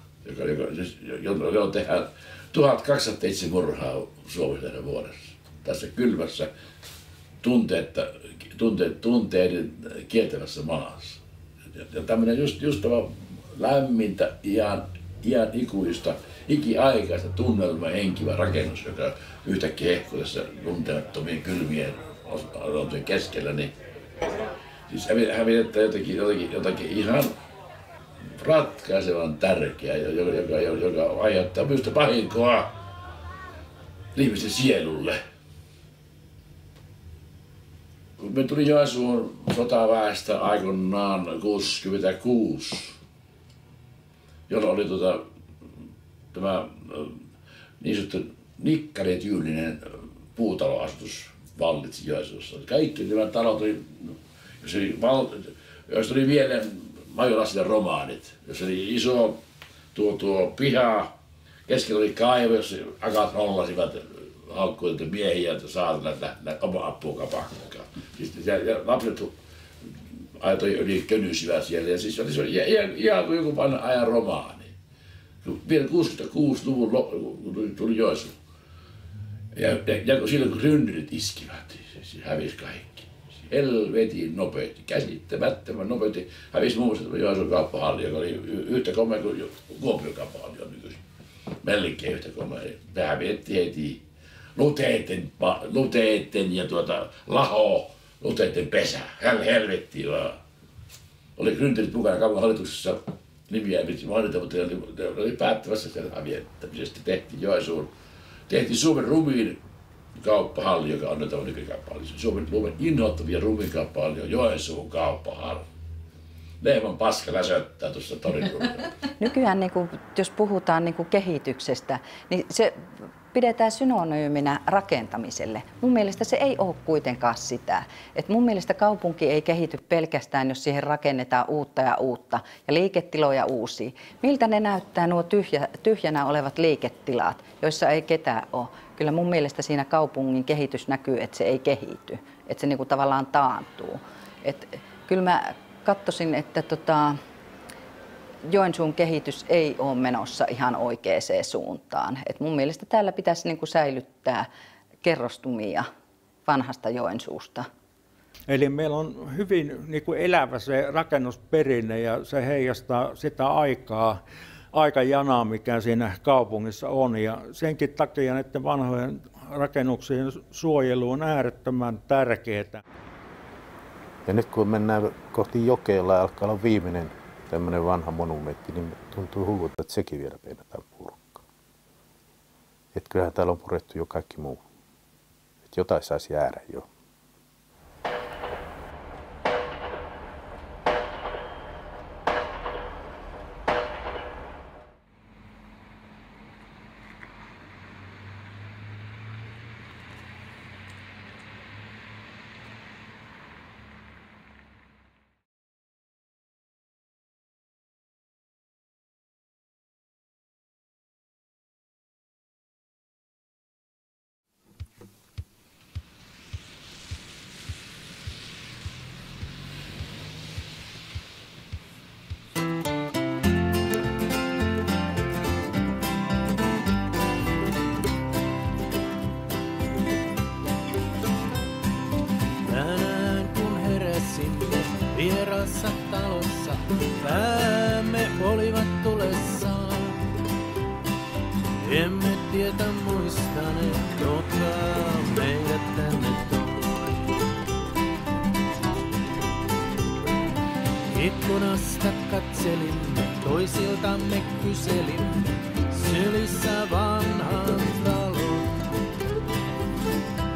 joka tehdään 1200 itsemurhaa Suomessa vuodessa. Tässä kylmässä tunteiden kietävässä maassa. Ja tämmöinen just tämä lämmintä, iän ikuista, ikiaikaista tunnelma henkivä rakennus, joka yhtäkkiä hehkuu tässä tuntemattomien kylmien olojen keskellä, niin siis hävitetään jotakin ihan ratkaisevan tärkeää, joka aiheuttaa myös vahinkoa ihmisten sielulle. Kun me tuli Joensuun sotaväestä aikoinaan 66, jolloin oli tämä niin sanottu nikkarityylinen puutaloasutus vallitsi Joensuussa. Kaikki nämä talot oli, jos oli vielä majolaisille romaanit, jos oli iso tuo piha, keskellä oli kaivo, jos akat rollasivat haukkuilta miehiä, että saatana oma apukapakkaa. Ja lapset aitoi yli könyisivät siellä, ja siis se oli ihan kuin joku vanha ajan romaani. Vielä 66-luvun tuli Joensuu. Ja silloin kun ryndyrit iskivät, se hävisi kaikki. Helvetin nopeasti, käsittämättömän nopeasti. Hävisi muun muassa Joensuun kauppahalli, joka oli yhtä komea kuin Kuopion kauppahalli on nykyisin. Melkein yhtä komea. Me hävitettiin heti luteitten ja laho, luteitten pesä. Helvettiin vaan. Oli ryndyrit mukana kaupan hallituksessa. Nimiä ei piti mainita, mutta ne oli päättävässä sen hävittämisestä. Tehtiin Suomen rumiin kauppahalli, joka on tämä nykykauppahalli. Suomen inhottavia rumiin kauppahalli on Joensuun kauppahalli. Lehmän paska läsöttää tuossa torin ruumiin. Nykyään, jos puhutaan kehityksestä, niin se pidetään synonyyminä rakentamiselle. Mun mielestä se ei ole kuitenkaan sitä. Et mun mielestä kaupunki ei kehity pelkästään, jos siihen rakennetaan uutta ja uutta ja liiketiloja uusia. Miltä ne näyttää nuo tyhjänä olevat liiketilat, joissa ei ketään ole? Kyllä mun mielestä siinä kaupungin kehitys näkyy, että se ei kehity, että se tavallaan taantuu. Kyllä mä katsoisin, että Joensuun kehitys ei ole menossa ihan oikeaan suuntaan. Et mun mielestä täällä pitäisi säilyttää kerrostumia vanhasta Joensuusta. Eli meillä on hyvin elävä se rakennusperinne ja se heijastaa sitä aikajanaa, mikä siinä kaupungissa on. Ja senkin takia näiden vanhojen rakennuksien suojelu on äärettömän tärkeää. Ja nyt kun mennään kohti Jokelaa, alkaa olla viimeinen tämmöinen vanha monumentti, niin tuntuu hullulta, että sekin vielä meinataan purkaa. Että kyllähän täällä on purettu jo kaikki muu. Että jotain saisi jäädä jo. Vieraassa talossa päämme olivat tulessaan. Emme tietä muistaneet, jotka meidät tänne toi. Ikkunasta katselimme, toisiltamme kyselimme, sylissä vanhan talon.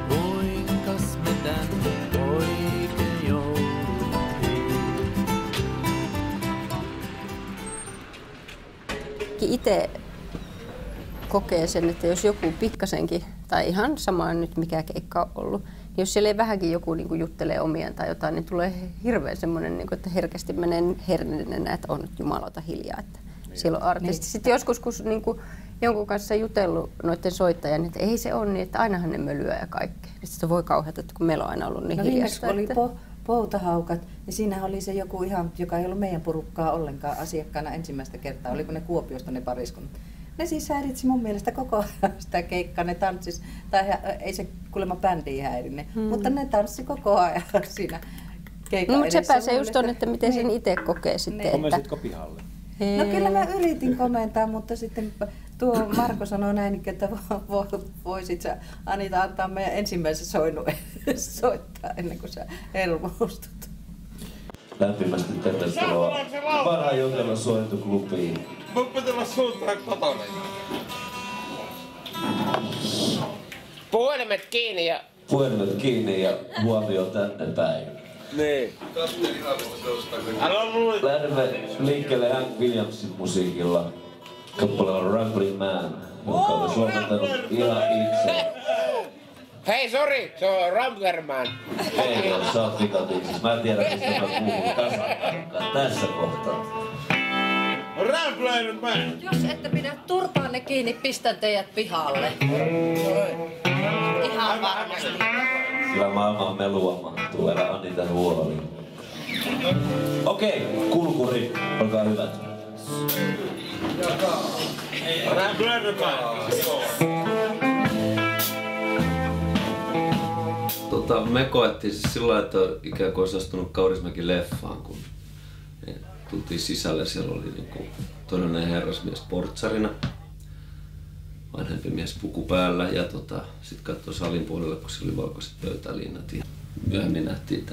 Kuinkas me tänne oikein jouduttiin? Itse kokee sen, että jos joku pikkasenkin, tai ihan sama nyt mikä keikka on ollut, niin jos siellä ei vähänkin joku niin kuin juttelee omien tai jotain, niin tulee hirveän semmoinen, niin kuin, että herkästi menee hernenä, että on nyt jumalauta hiljaa. Että siellä on artisti. Sitten joskus, kun niin kuin jonkun kanssa jutellut noiden soittajan, että ei se ole niin, että ainahan ne mölyä ja kaikkea. Sitten voi kauheata, että kun meillä on aina ollut niin hiljasta. Oli poutahaukat ja siinä oli se joku ihan, joka ei ollut meidän porukkaa ollenkaan asiakkaana ensimmäistä kertaa. Oliko ne Kuopiosta ne pariskunnat? Ne siis häiritsi mun mielestä koko ajan sitä keikkaa, ne tanssis, tai ei se kuulemma bändiä häirinne, mutta ne tanssi koko ajan siinä keikan no, mutta se pääsee just on, että miten sen itse kokee sitten. Komensitko pihalle? No kyllä mä yritin komentaa, mutta sitten tuo Marko sanoi näin, että voisit sä Anita antaa meidän ensimmäisen soinun soittaa ennen kuin sä hermostut. Lämpimästi tervetuloa Varajotelon sointuklubiin. Mun pitää olla suuntaan kotona. Puhelimet kiinni ja huomio tänne päin. Niin. Lähdemme liikkeelle Hank Williamsin musiikilla kappaleella Rambling Man, joka oli suomentanut ihan itse. Hei, sori, se on Ramblerman. Ei, sä oot vikatiisis. Mä en tiedä, mistä mä puhun tasan tässä kohtaa. Ramblerman! Jos ette pidä turpaanne kiinni, pistän teidät pihalle. Ihan varmasti. Kyllä maailman melua mahtuu, älä Anita huoliin. Okei, kulkuri, olkaa hyvät. Me koettiin siis sillä että ikään kuin olisi astunut Kaurismäki leffaan, kun tultiin sisälle. Siellä oli niinku todellinen herrasmies portsarina, vanhempi mies puku päällä ja sitten katsoi salin puolelle, kun siellä oli valkoiset pöytäliinat. Ja myöhemmin nähtiin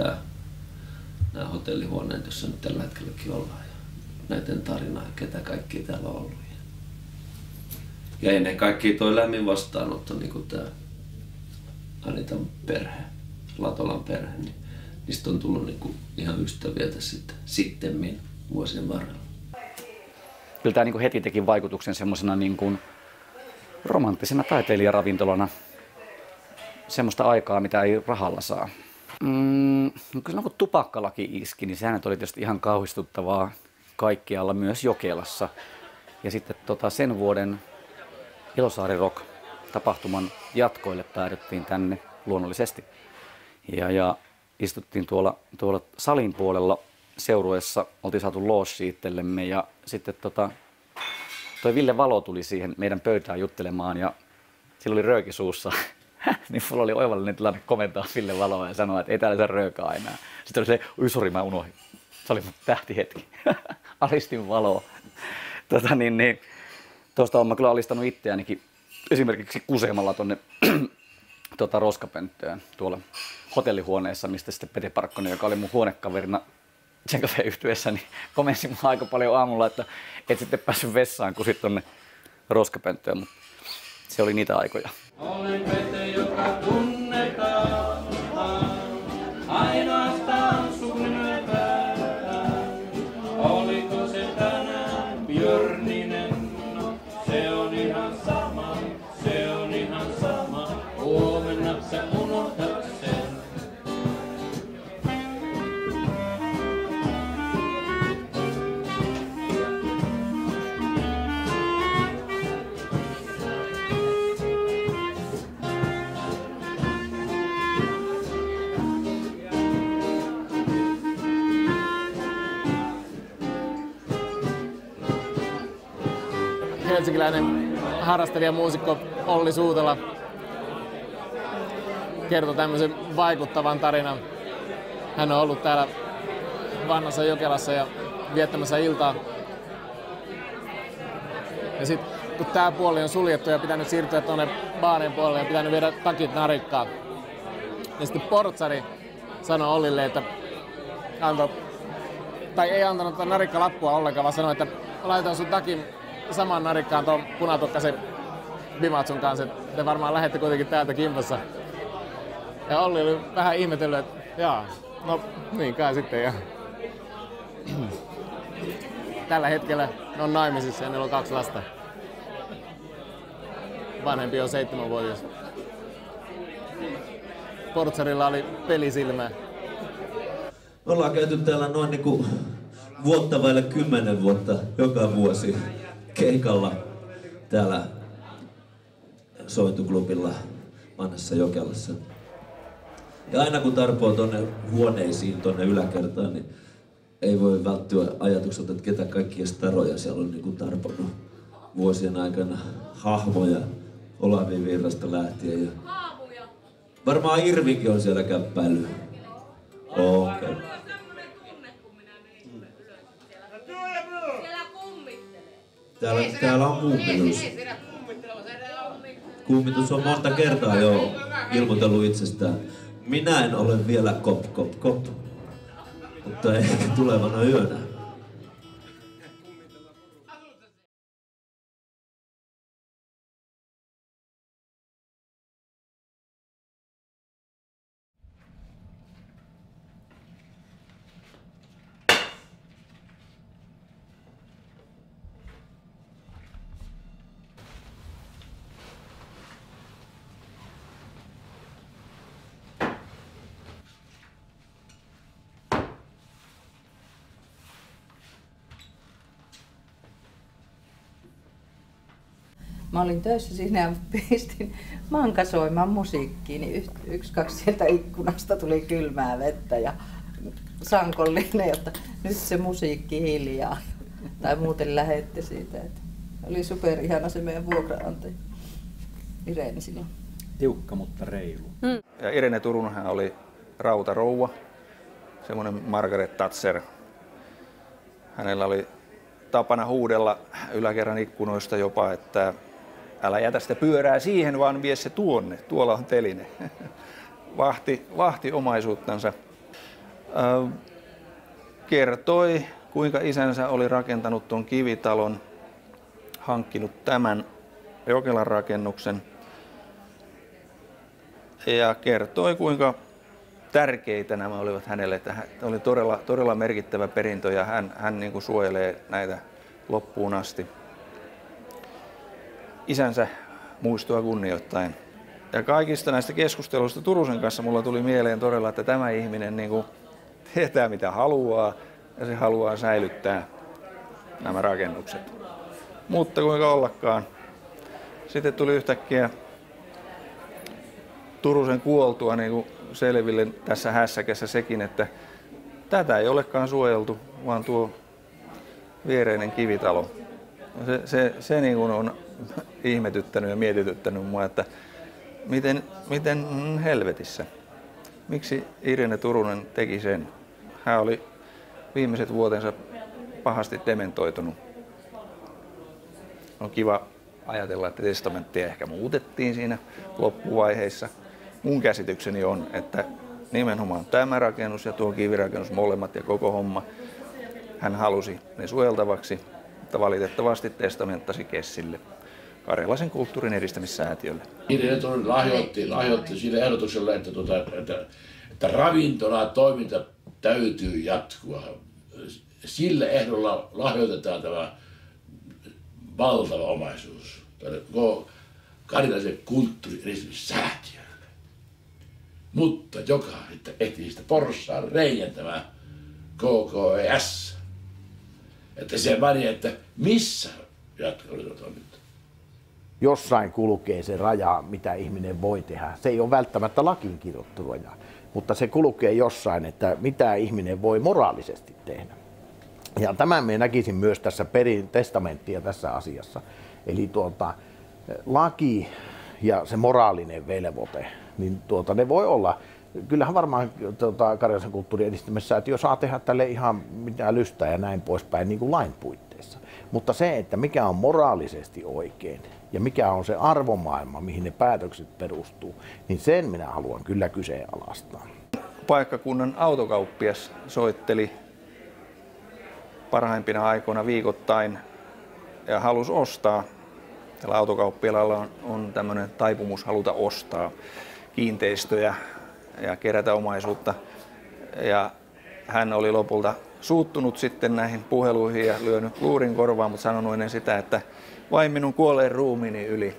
nämä hotellihuoneet, joissa nyt tällä hetkelläkin ollaan ja näiden tarinaa ja ketä kaikki täällä on ollut. Ja ennen kaikkea toi lämmin vastaanotto, niin kuin tämä Anitan perhe, Latolan perhe, niin niistä on tullut niin kuin ihan ystäviä tässä sittemmin vuosien varrella. Kyllä tämä niin heti teki vaikutuksen semmoisena niin romanttisena taiteilijaravintolana. Semmoista aikaa, mitä ei rahalla saa. Kyllä kun tupakkalaki iski, niin sehän oli tietysti ihan kauhistuttavaa kaikkialla, myös Jokelassa. Ja sitten sen vuoden Ilosaari Rock-tapahtuman jatkoille päädyttiin tänne luonnollisesti. Ja istuttiin tuolla salin puolella seurueessa, oltiin saatu loossi itsellemme ja sitten toi Ville Valo tuli siihen meidän pöytään juttelemaan ja sillä oli rööki suussa. Niin mulla oli oivallinen tilanne komentaa Ville Valoa ja sanoa, että ei täällä saa röökaa enää. Sitten oli se, oi sori, mä unohdin. Se oli mun tähtihetki. Alistin Valoa. Tuosta olen mä kyllä alistanut itseänikin esimerkiksi kuseemalla tuonne roskapönttöön tuolla hotellihuoneessa, mistä sitten Pete Parkkonen, joka oli mun huonekaverina sen Cafe-yhtyeessä, niin komensi mua aika paljon aamulla, että et sitten päässyt vessaan, kun sitten tuonne roskapönttöön, mutta se oli niitä aikoja. Olen Pete, joka tunnetaan, ainoastaan sun yöpäätään. Oliko se tänään Björninen? No, se on ihan sama, se on ihan sama. Huomenna sä unohdat sen. Helsinkiläinen harrastelija muusikko Olli Suutala kertoi tämmöisen vaikuttavan tarinan. Hän on ollut täällä vanhassa Jokelassa ja viettämässä iltaa. Ja sitten kun tää puoli on suljettu ja pitänyt siirtyä tuonne baarin puolelle ja pitänyt viedä takit narikkaan. Ja sitten portsari sanoi Ollille, että antoi tai ei antanut tuota narikkalappua ollenkaan, vaan sanoi, että laitan sun takin saman narikkaan tuon punatukkasen Bimatsun kanssa, että te varmaan lähette kuitenkin täältä kimpassa. Ja Olli oli vähän ihmetellyt, että jaa, no niin kai sitten. Ja tällä hetkellä ne on naimisissa ja niillä on 2 lasta. Vanhempi on 7-vuotias. Portsarilla oli pelisilmä. Me ollaan käyty täällä noin niinku vuotta vaille 10 vuotta joka vuosi keikalla täällä sointuklubilla Vanhassa Jokelassa. Ja aina kun tarpoo tonne huoneisiin, tonne yläkertaan, niin ei voi välttyä ajatukselta, että ketä kaikkia staroja siellä on niinku tarponut vuosien aikana. Hahmoja Olavi Virrasta lähtien. Ja varmaan Irvikin on siellä käppäillyt. Okei. Täällä on kummitus. Kummitus on monta kertaa jo ilmoitellut itsestään. Minä en ole vielä kop. Mutta ehkä tulevana yönä. Mä olin töissä siinä ja pistin mankasoimaan musiikkiin, niin 1-2 sieltä ikkunasta tuli kylmää vettä ja sankollinen, jotta nyt se musiikki hiljaa. Tai muuten lähette siitä. Että oli superihana se meidän vuokraantaja Irene silloin. Tiukka, mutta reilu. Ja Irene Turunhan oli rautarouva, semmoinen Margaret Thatcher. Hänellä oli tapana huudella yläkerran ikkunoista jopa, että älä jätä sitä pyörää siihen, vaan vie se tuonne. Tuolla on teline. Vahti omaisuuttansa. Kertoi, kuinka isänsä oli rakentanut tuon kivitalon, hankkinut tämän Jokelan rakennuksen. Ja kertoi, kuinka tärkeitä nämä olivat hänelle. Että oli todella merkittävä perintö ja hän niin kuin suojelee näitä loppuun asti. Isänsä muistoa kunnioittain. Ja kaikista näistä keskusteluista Turusen kanssa mulla tuli mieleen todella, että tämä ihminen niin kuin tietää mitä haluaa ja se haluaa säilyttää nämä rakennukset. Mutta kuinka ollakaan. Sitten tuli yhtäkkiä Turusen kuoltua niin kuin selville tässä hässäkässä sekin, että tätä ei olekaan suojeltu, vaan tuo viereinen kivitalo. Se niin kuin on ihmetyttänyt ja mietityttänyt mua, että miten helvetissä. Miksi Irene Turunen teki sen? Hän oli viimeiset vuotensa pahasti dementoitunut. On kiva ajatella, että testamenttia ehkä muutettiin siinä loppuvaiheissa. Mun käsitykseni on, että nimenomaan tämä rakennus ja tuo kivirakennus, molemmat ja koko homma, hän halusi ne suojeltavaksi, mutta valitettavasti testamenttasi Kessille, Karjalaisen kulttuurin edistämissäätiölle. Irene Turunen lahjoitti sille ehdotukselle, että ravintolatoiminta täytyy jatkua. Sillä ehdolla lahjoitetaan tämä valtava omaisuus Karjalaisen kulttuurin edistämissäätiölle. Mutta joka ehti siitä porssaan reijän tämä KKES. Että se meni, että missä jatkotoiminta. Jossain kulkee se raja, mitä ihminen voi tehdä. Se ei ole välttämättä lakiin kirjoittu raja, mutta se kulkee jossain, että mitä ihminen voi moraalisesti tehdä. Ja tämän me näkisin myös tässä testamenttia tässä asiassa. Eli laki ja se moraalinen velvoite, niin ne voi olla, kyllähän varmaan Karjalaisen kulttuurin edistämissäätiö saa tehdä tälle ihan mitä lystää ja näin poispäin niin kuin lain puitteissa. Mutta se, että mikä on moraalisesti oikein ja mikä on se arvomaailma, mihin ne päätökset perustuu, niin sen minä haluan kyllä kyseenalaistaa. Paikkakunnan autokauppias soitteli parhaimpina aikoina viikoittain ja halusi ostaa. Tällä autokauppialalla on tämmöinen taipumus haluta ostaa kiinteistöjä ja kerätä omaisuutta. Ja hän oli lopulta suuttunut sitten näihin puheluihin ja lyönyt luurin korvaan, mutta sanonut ennen sitä, että vain minun kuolleen ruumiini yli.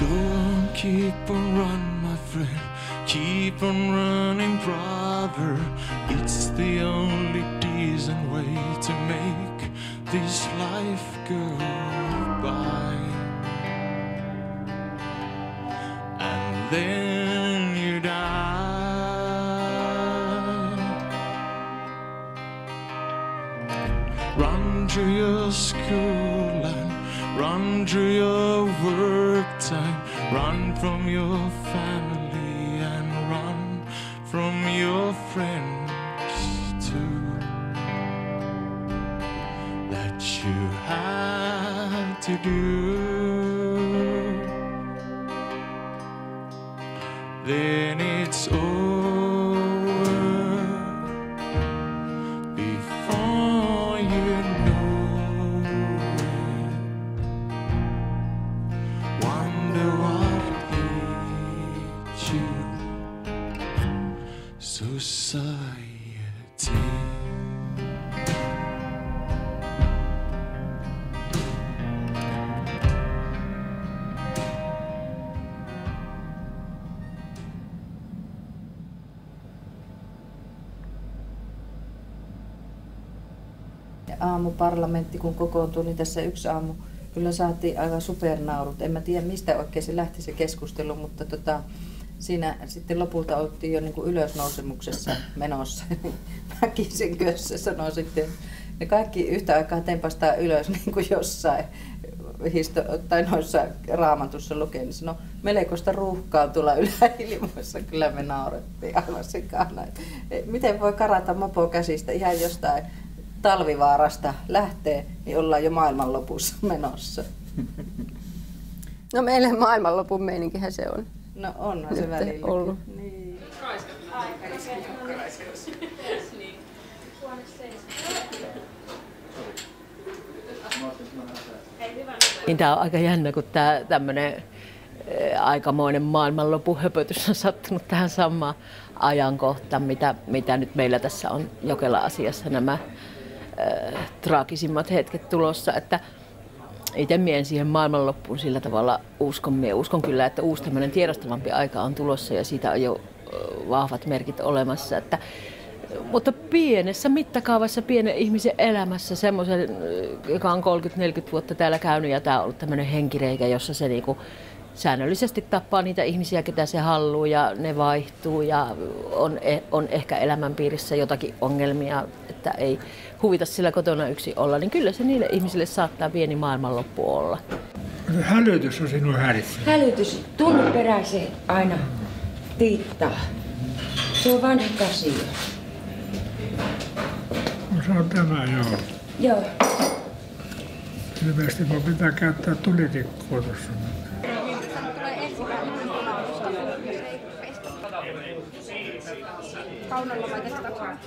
Go on, keep on run, my friend. Keep on running, brother. It's the only decent way to make this life go by. And then you die. Run to your school and run to your work time. Run from your family and run from your friends too. That you have to do. Then it's over before you know it. Wonder what hit you. Society. Aamuparlamentti kun kokoontui, niin tässä yksi aamu kyllä saatiin aivan supernaurut. En mä tiedä mistä oikein se lähti se keskustelu, mutta siinä sitten lopulta oltiin jo niin kuin ylösnousemuksessa menossa. Mäkisen Kössä sanoi sitten, ne kaikki yhtä aikaa tempastaa ylös niin kuin jossain tai noissa Raamatussa lukee, niin sanoi, melkoista ruuhkaa tulla yläilmoissa. Kyllä me naurettiin aivan sikana. Miten voi karata mopo käsistä ihan jostain Talvivaarasta lähtee, niin ollaan jo maailmanlopussa menossa. No meille maailmanlopun meininkihän se on. No onhan se välillä ollut. Niin. Niin tämä on aika jännä, kun tämä tämmöinen aikamoinen maailmanlopun höpötys on sattunut tähän samaan ajankohtaan, mitä nyt meillä tässä on Jokela-asiassa nämä traagisimmat hetket tulossa, että itse mien siihen maailmanloppuun sillä tavalla uskon kyllä, että uusi tämmöinen tiedostavampi aika on tulossa ja siitä on jo vahvat merkit olemassa, mutta pienessä mittakaavassa, pienen ihmisen elämässä, semmoisen, joka on 30-40 vuotta täällä käynyt ja tämä on ollut tämmöinen henkireikä, jossa se niinku säännöllisesti tappaa niitä ihmisiä, ketä se haluaa ja ne vaihtuu ja on ehkä elämänpiirissä jotakin ongelmia, että ei huvita sillä kotona yksin olla, niin kyllä se niille ihmisille saattaa pieni maailmanloppu olla. Hälytys on sinun häirissä. Hälytys, tunneperäisen aina tiittaa. Se on vanha kasio. No, se on tämä, joo. Joo. Ilmeisesti minun pitää käyttää tulitikkua tuossa.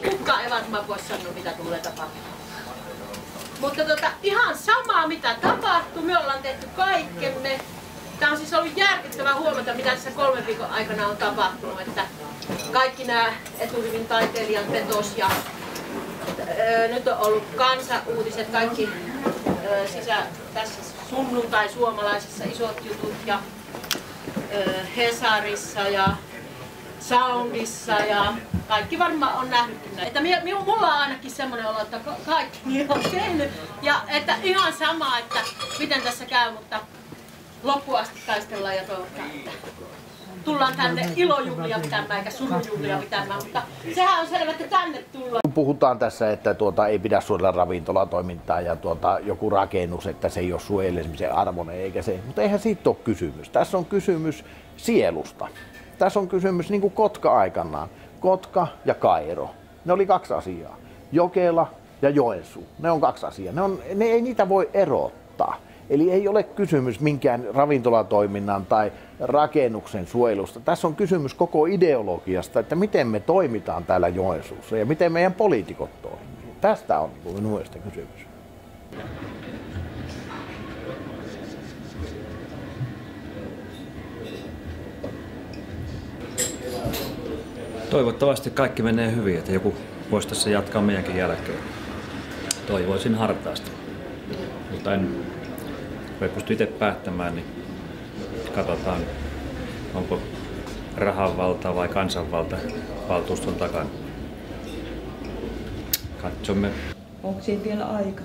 Kukaan ei varmaan voi sanoa, mitä tulee tapahtumaan. Mutta ihan sama, mitä tapahtuu, me ollaan tehty kaikkemme. Tämä on siis ollut järkyttävän huomata, mitä tässä 3 viikon aikana on tapahtunut. Että kaikki nämä eturivin taiteilijat vetos ja nyt on ollut Kansa-uutiset, kaikki tässä sunnuntai suomalaisessa isot jutut ja Hesarissa ja Soundissa ja kaikki varmaan on nähnytkin näin. Että mulla on ainakin semmoinen olo, että kaikki niin on tehnyt ja että ihan sama, että miten tässä käy, mutta loppuun asti taistellaan ja toivotaan, että tullaan tänne ilojuhlia pitämään eikä surujuhlia pitämään, mutta sehän on selvä, että tänne tullaan. Puhutaan tässä, että ei pidä suojella ravintolatoimintaa ja joku rakennus, että se ei ole suojelemisen arvoinen eikä se, mutta eihän siitä ole kysymys. Tässä on kysymys sielusta. Tässä on kysymys niin kuin Kotka aikanaan. Kotka ja Kairo. Ne oli 2 asiaa. Jokela ja Joensuu. Ne on 2 asiaa. Ne ei niitä voi erottaa. Eli ei ole kysymys minkään ravintolatoiminnan tai rakennuksen suojelusta. Tässä on kysymys koko ideologiasta, että miten me toimitaan täällä Joensuussa ja miten meidän poliitikot toimii. Tästä on minun mielestä kysymys. Toivottavasti kaikki menee hyvin, että joku voisi tässä jatkaa meidänkin jälkeen. Toivoisin hartaasti. Mutta en pysty itse päättämään, niin katsotaan, onko rahanvalta vai kansanvalta valtuuston takana. Katsomme. Onko siinä vielä aika?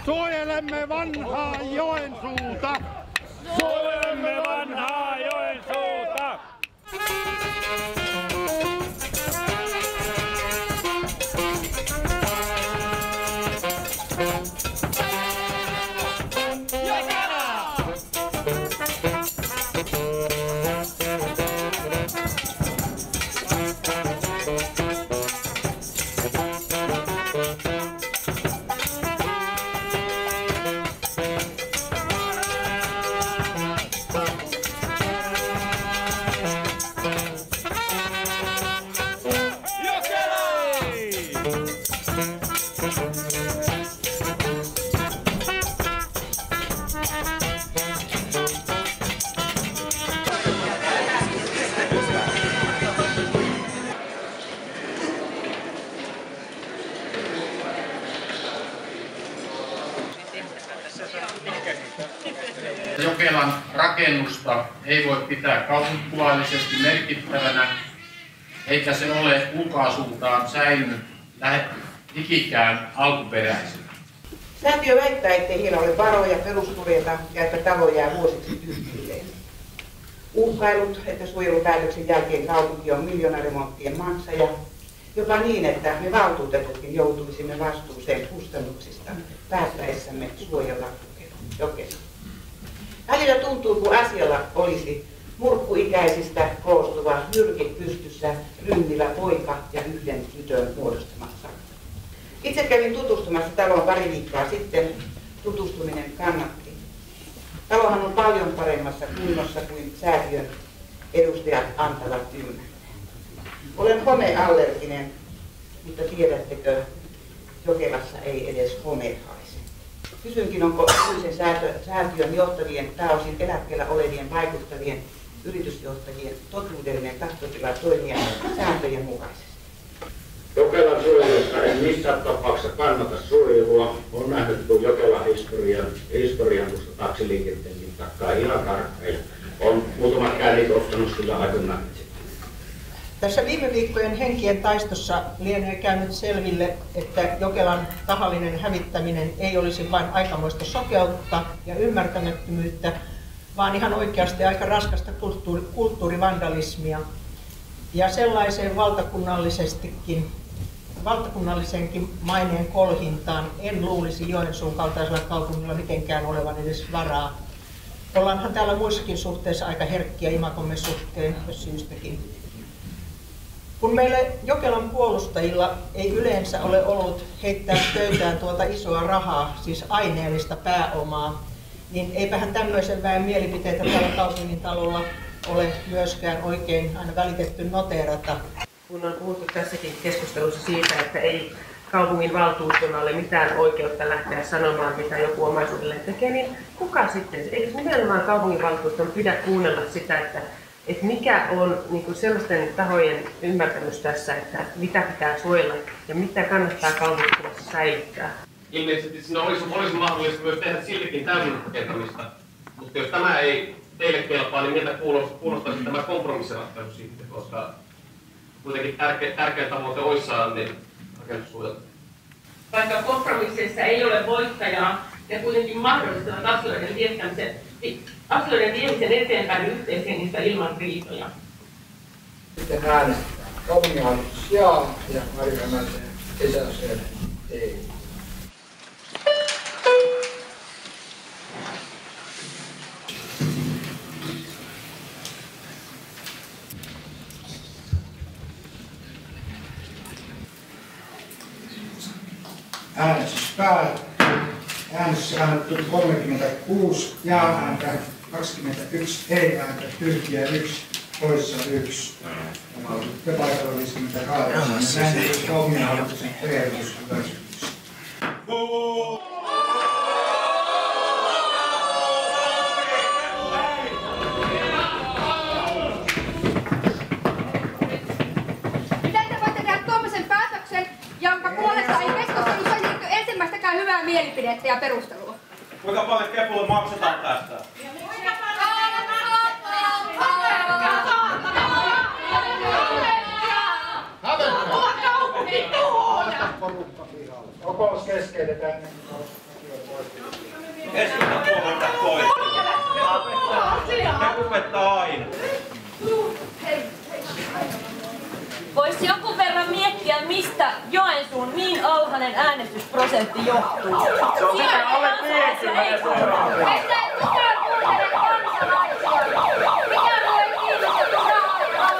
Suojelemme vanhaa Joensuuta! Suojelemme vanhaa Joensuuta! Jokelan rakennusta ei voi pitää kaupunkikuvallisesti merkittävänä, eikä se ole ulkoasultaan säilynyt ikikään alkuperäisenä. Säätiö väittää, ettei heillä ole varoja peruskorjata ja että talo jää vuosiksi tyhjilleen. Uhkailut, että suojelupäätöksen jälkeen kaupunki on miljoonaremonttien maksaja, jopa niin, että me valtuutetutkin joutuisimme vastuuseen kustannuksista päättäessämme suojella Jokelaa. Välillä tuntuu, kun asialla olisi murkkuikäisistä koostuva nyrkit pystyssä rynnillä poika ja yhden tytön muodostamassa. Itse kävin tutustumassa taloon pari viikkoa sitten. Tutustuminen kannatti. Talohan on paljon paremmassa kunnossa kuin säätiön edustajat antavat ymmärtää. Olen homeallerginen, mutta tiedättekö, Jokelassa ei edes home haise. Kysynkin, onko nykyisen säätiön johtavien, pääosin eläkkeellä olevien vaikuttavien yritysjohtajien totuudellinen tahtotila toimia sääntöjen mukaisesti. Jokelan suojelusta en missään tapauksessa kannata suojelua. On nähnyt Jokelan historian tuosta taksiliikenteenkin takaa ihan tarkkaan. On muutamat kädet ottanut sillä aikana. Tässä viime viikkojen henkien taistossa lienee käynyt selville, että Jokelan tahallinen hävittäminen ei olisi vain aikamoista sokeutta ja ymmärtämättömyyttä, vaan ihan oikeasti aika raskasta kulttuurivandalismia. Ja sellaiseen valtakunnallisenkin maineen kolhintaan en luulisi Joensuun kaltaisella kaupungilla mitenkään olevan edes varaa. Ollaanhan täällä muissakin suhteissa aika herkkiä imagomme suhteen, jos syystäkin. Kun meille Jokelan puolustajilla ei yleensä ole ollut heittää pöytään tuota isoa rahaa, siis aineellista pääomaa, niin eipähän tämmöisen väen mielipiteitä täällä kaupungin talolla ole myöskään oikein aina välitetty noteerata. Kun on puhuttu tässäkin keskustelussa siitä, että ei kaupungin valtuuston ole mitään oikeutta lähteä sanomaan, mitä joku omaisuudelleen tekee, niin kuka sitten? Eikö nimenomaan kaupungin valtuuston pidä kuunnella sitä, että mikä on niin kuin sellaisten tahojen ymmärtämys tässä, että mitä pitää suojella ja mitä kannattaa kaupunkitilassa säilyttää? Ilmeisesti siinä olisi mahdollista myös tehdä siltikin täysrakentamista, mutta jos tämä ei teille kelpaa, niin miltä kuulostaisi tämä kompromissiratkaisu sitten, koska kuitenkin tärkeä tavoite olisi saada niin rakennussuojelta. Vaikka kompromisseissa ei ole voittajaa ja kuitenkin mahdollistavat asioiden viemisen eteenpäin yhteishengistä ilman riitoja. Sitten äänestetään. Kaupunginhallitus jaa ja Mari Hämäläinen Esa-Sönen ei. Äänestys päättyy. Äänestys annettu 36 jaa-ääntä, 21 ei-ääntä, tyhjää 1, poissa 1. Paikalla 58. Näin kaupunginhallituksen ehdotus hyväksytty. Miten te voitte tehdä tuommoisen päätöksen, jonka puolesta ei keskustelussa esitetty ensimmäistäkään hyvää mielipidettä ja perustelua? Kuinka paljon kepulle maksetaan tästä? Kokous keskeytetään ennen kuin Keskustan puolelta pois. Kepupettaa aina. Voisi jonkun verran miettiä, mistä Joensuun niin alhainen äänestysprosentti johtuu. Se on sitä alle 50 seuraava.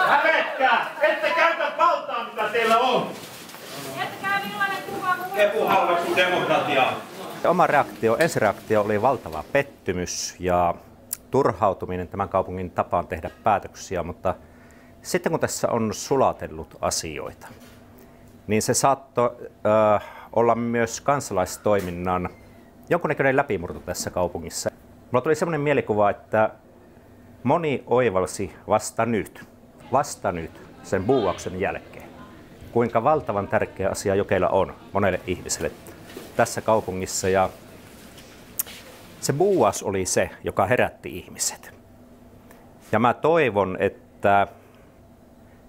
Hävetkää! Ette käytä valtaa, mitä teillä on! Kepu halveksuu demokratiaa. Oma ensireaktio oli valtava pettymys ja turhautuminen tämän kaupungin tapaan tehdä päätöksiä, mutta sitten kun tässä on sulatellut asioita, niin se saattoi olla myös kansalaistoiminnan jonkunnäköinen läpimurto tässä kaupungissa. Mulla tuli sellainen mielikuva, että moni oivalsi vasta nyt sen buuauksen jälkeen, kuinka valtavan tärkeä asia Jokela on monelle ihmiselle tässä kaupungissa. Ja se buuaus oli se, joka herätti ihmiset. Ja mä toivon, että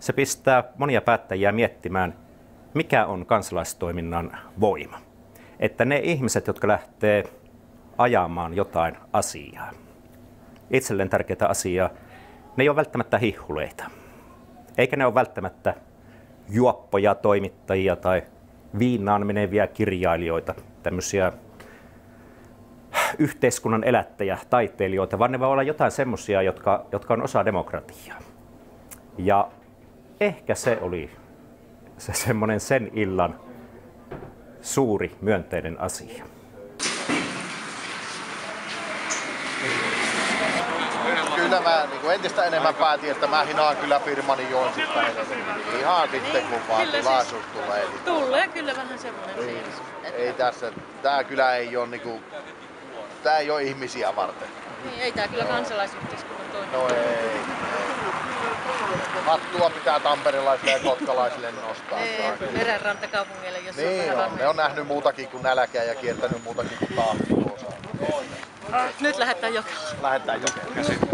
se pistää monia päättäjiä miettimään, mikä on kansalaistoiminnan voima. Että ne ihmiset, jotka lähtee ajamaan jotain asiaa, itselleen tärkeää asiaa, ne ei ole välttämättä hihhuleita. Eikä ne ole välttämättä juoppoja toimittajia tai viinaan meneviä kirjailijoita, tämmöisiä yhteiskunnan elättäjä, taiteilijoita, vaan ne voi olla jotain semmoisia, jotka on osa demokratiaa. Ja ehkä se oli se semmoinen sen illan suuri myönteinen asia. kyllä mä niin entistä enemmän päätin, että mä hinaan kyllä firmani Joensuusta ihan sitten kun vaan tilaisuus tulee. Niin tulee kyllä vähän semmoinen fiilis. Ei tässä, tää kyllä ei ole niinku, tää ei ole ihmisiä varten. Niin, ei tää kyllä kansalaisyhteiskunnan toimi. No ei. Hattua pitää tamperelaisille ja kotkalaisille nostaa. Merenrantakaupungeille, jos niin on vähän ne on nähnyt muutakin kuin nälkää ja kiertänyt muutakin kuin tahtoa. Nyt lähdetään Jokelaan. Lähdetään Jokelaan.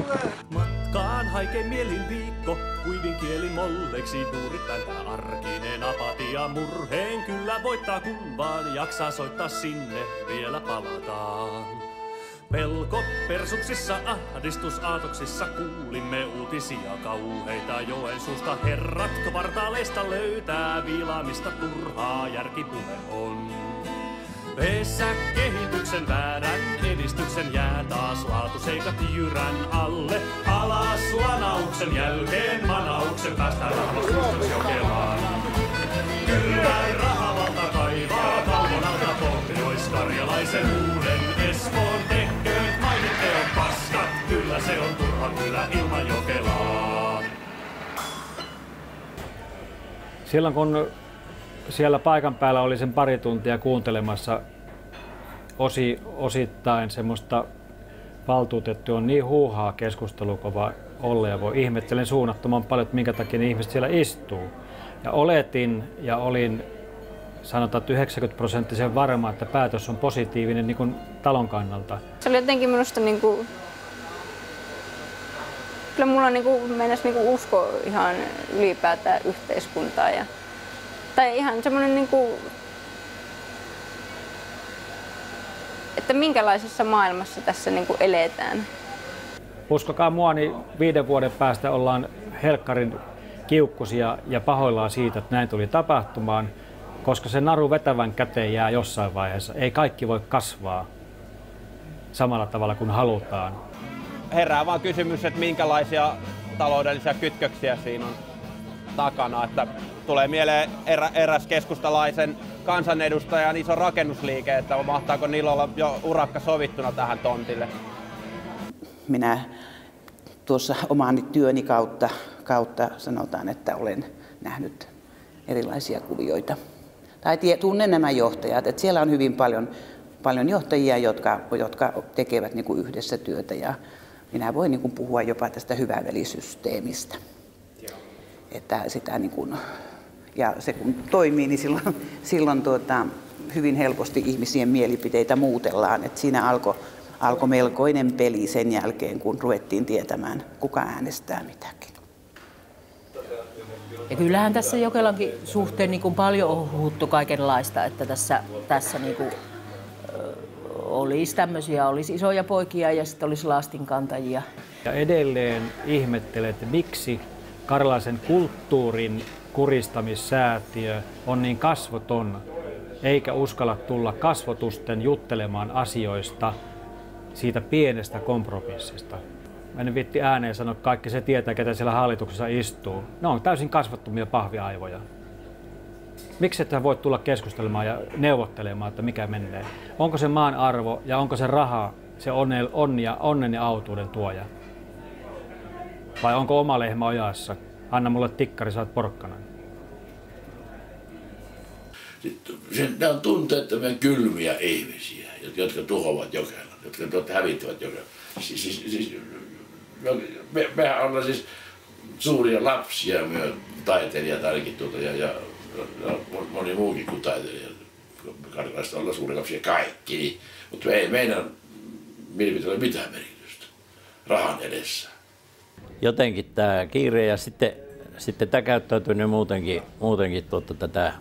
Matkaan haikein mielin viikko, kuivin kielin molleiksi duurit tältä arkinen apatia. Murheen kyllä voittaa kun vaan jaksaa soittaa sinne, vielä palataan. Pelko persuksissa, ahdistus aatoksissa, kuulimme uutisia kauheita Joensuusta. Herrat kvartaaleista löytää viilaamista, turhaa järkipuhe on. Pesä kehityksen väärän edistyksen jää taas laatuseikat jyrän alle. Alas lanauksen jälkeen manauksen päästään rahvastustus Jokelaan. Kyllä rahavalta kaivaa Kalvonalta pohjois-karjalaisen uuden Espoon. Tehköön mainitteon paskat, kyllä se on turha kyllä ilman Jokelaa. Silloin kun siellä paikan päällä oli sen pari tuntia kuuntelemassa osittain semmoista valtuutettu on niin huuhaa keskustelukova olla ja voi ihmettelen suunnattoman paljon, että minkä takia ne ihmiset siellä istuu. Ja oletin ja olin sanotaan 90% varma, että päätös on positiivinen niin kuin talon kannalta. Se oli jotenkin minusta niinku, kyllä mulla niinku meinasi niinku usko ihan ylipäätään yhteiskuntaa ja tai ihan semmoinen niinku, että minkälaisessa maailmassa tässä niinku eletään. Uskokaa mua, niin 5 vuoden päästä ollaan helkkarin kiukkusia ja pahoillaan siitä, että näin tuli tapahtumaan, koska se naru vetävän käteen jää jossain vaiheessa. Ei kaikki voi kasvaa samalla tavalla kuin halutaan. Herää vaan kysymys, että minkälaisia taloudellisia kytköksiä siinä on takana. Että tulee mieleen eräs keskustalaisen kansanedustajan iso rakennusliike, että mahtaako niillä olla jo urakka sovittuna tähän tontille. Minä tuossa omani työni kautta sanotaan, että olen nähnyt erilaisia kuvioita. Tai tunnen nämä johtajat, että siellä on hyvin paljon johtajia, jotka tekevät niin kuin yhdessä työtä ja minä voin niin kuin puhua jopa tästä hyvävelisysteemistä. Että sitä niin kuin, ja se kun toimii, niin silloin hyvin helposti ihmisien mielipiteitä muutellaan. Että siinä alkoi melkoinen peli sen jälkeen, kun ruvettiin tietämään, kuka äänestää mitäkin. Ja kyllähän tässä Jokelankin suhteen niin kuin paljon on puhuttu kaikenlaista, että tässä niin kuin, olisi isoja poikia ja sitten olisi lastinkantajia. Ja edelleen ihmettelen, että miksi karjalaisen kulttuurin kuristamissäätiö on niin kasvoton, eikä uskalla tulla kasvotusten juttelemaan asioista siitä pienestä kompromissista. Mä en viitti ääneen sanoa, kaikki se tietää, ketä siellä hallituksessa istuu. Ne on täysin kasvottomia pahviaivoja. Miksi et voi tulla keskustelemaan ja neuvottelemaan, että mikä menee? Onko se maan arvo ja onko se raha se onnen ja autuuden tuoja? Vai onko oma lehmä ojassa? Anna mulle tikkari, saat porkkanan. Nämä on tunteettomia kylmiä ihmisiä, jotka tuhoavat Jokelan, jotka hävittävät Jokelan. Mehän ollaan siis suuria lapsia, myös taiteilijat ainakin ja moni muukin kuin taiteilija. Karjalaista ollaan suuria lapsia kaikki, mutta ei meidän mielipiteellä ole mitään merkitystä rahan edessä. Jotenkin tämä kiire ja sitten tämä käyttäytynyt muutenkin tätä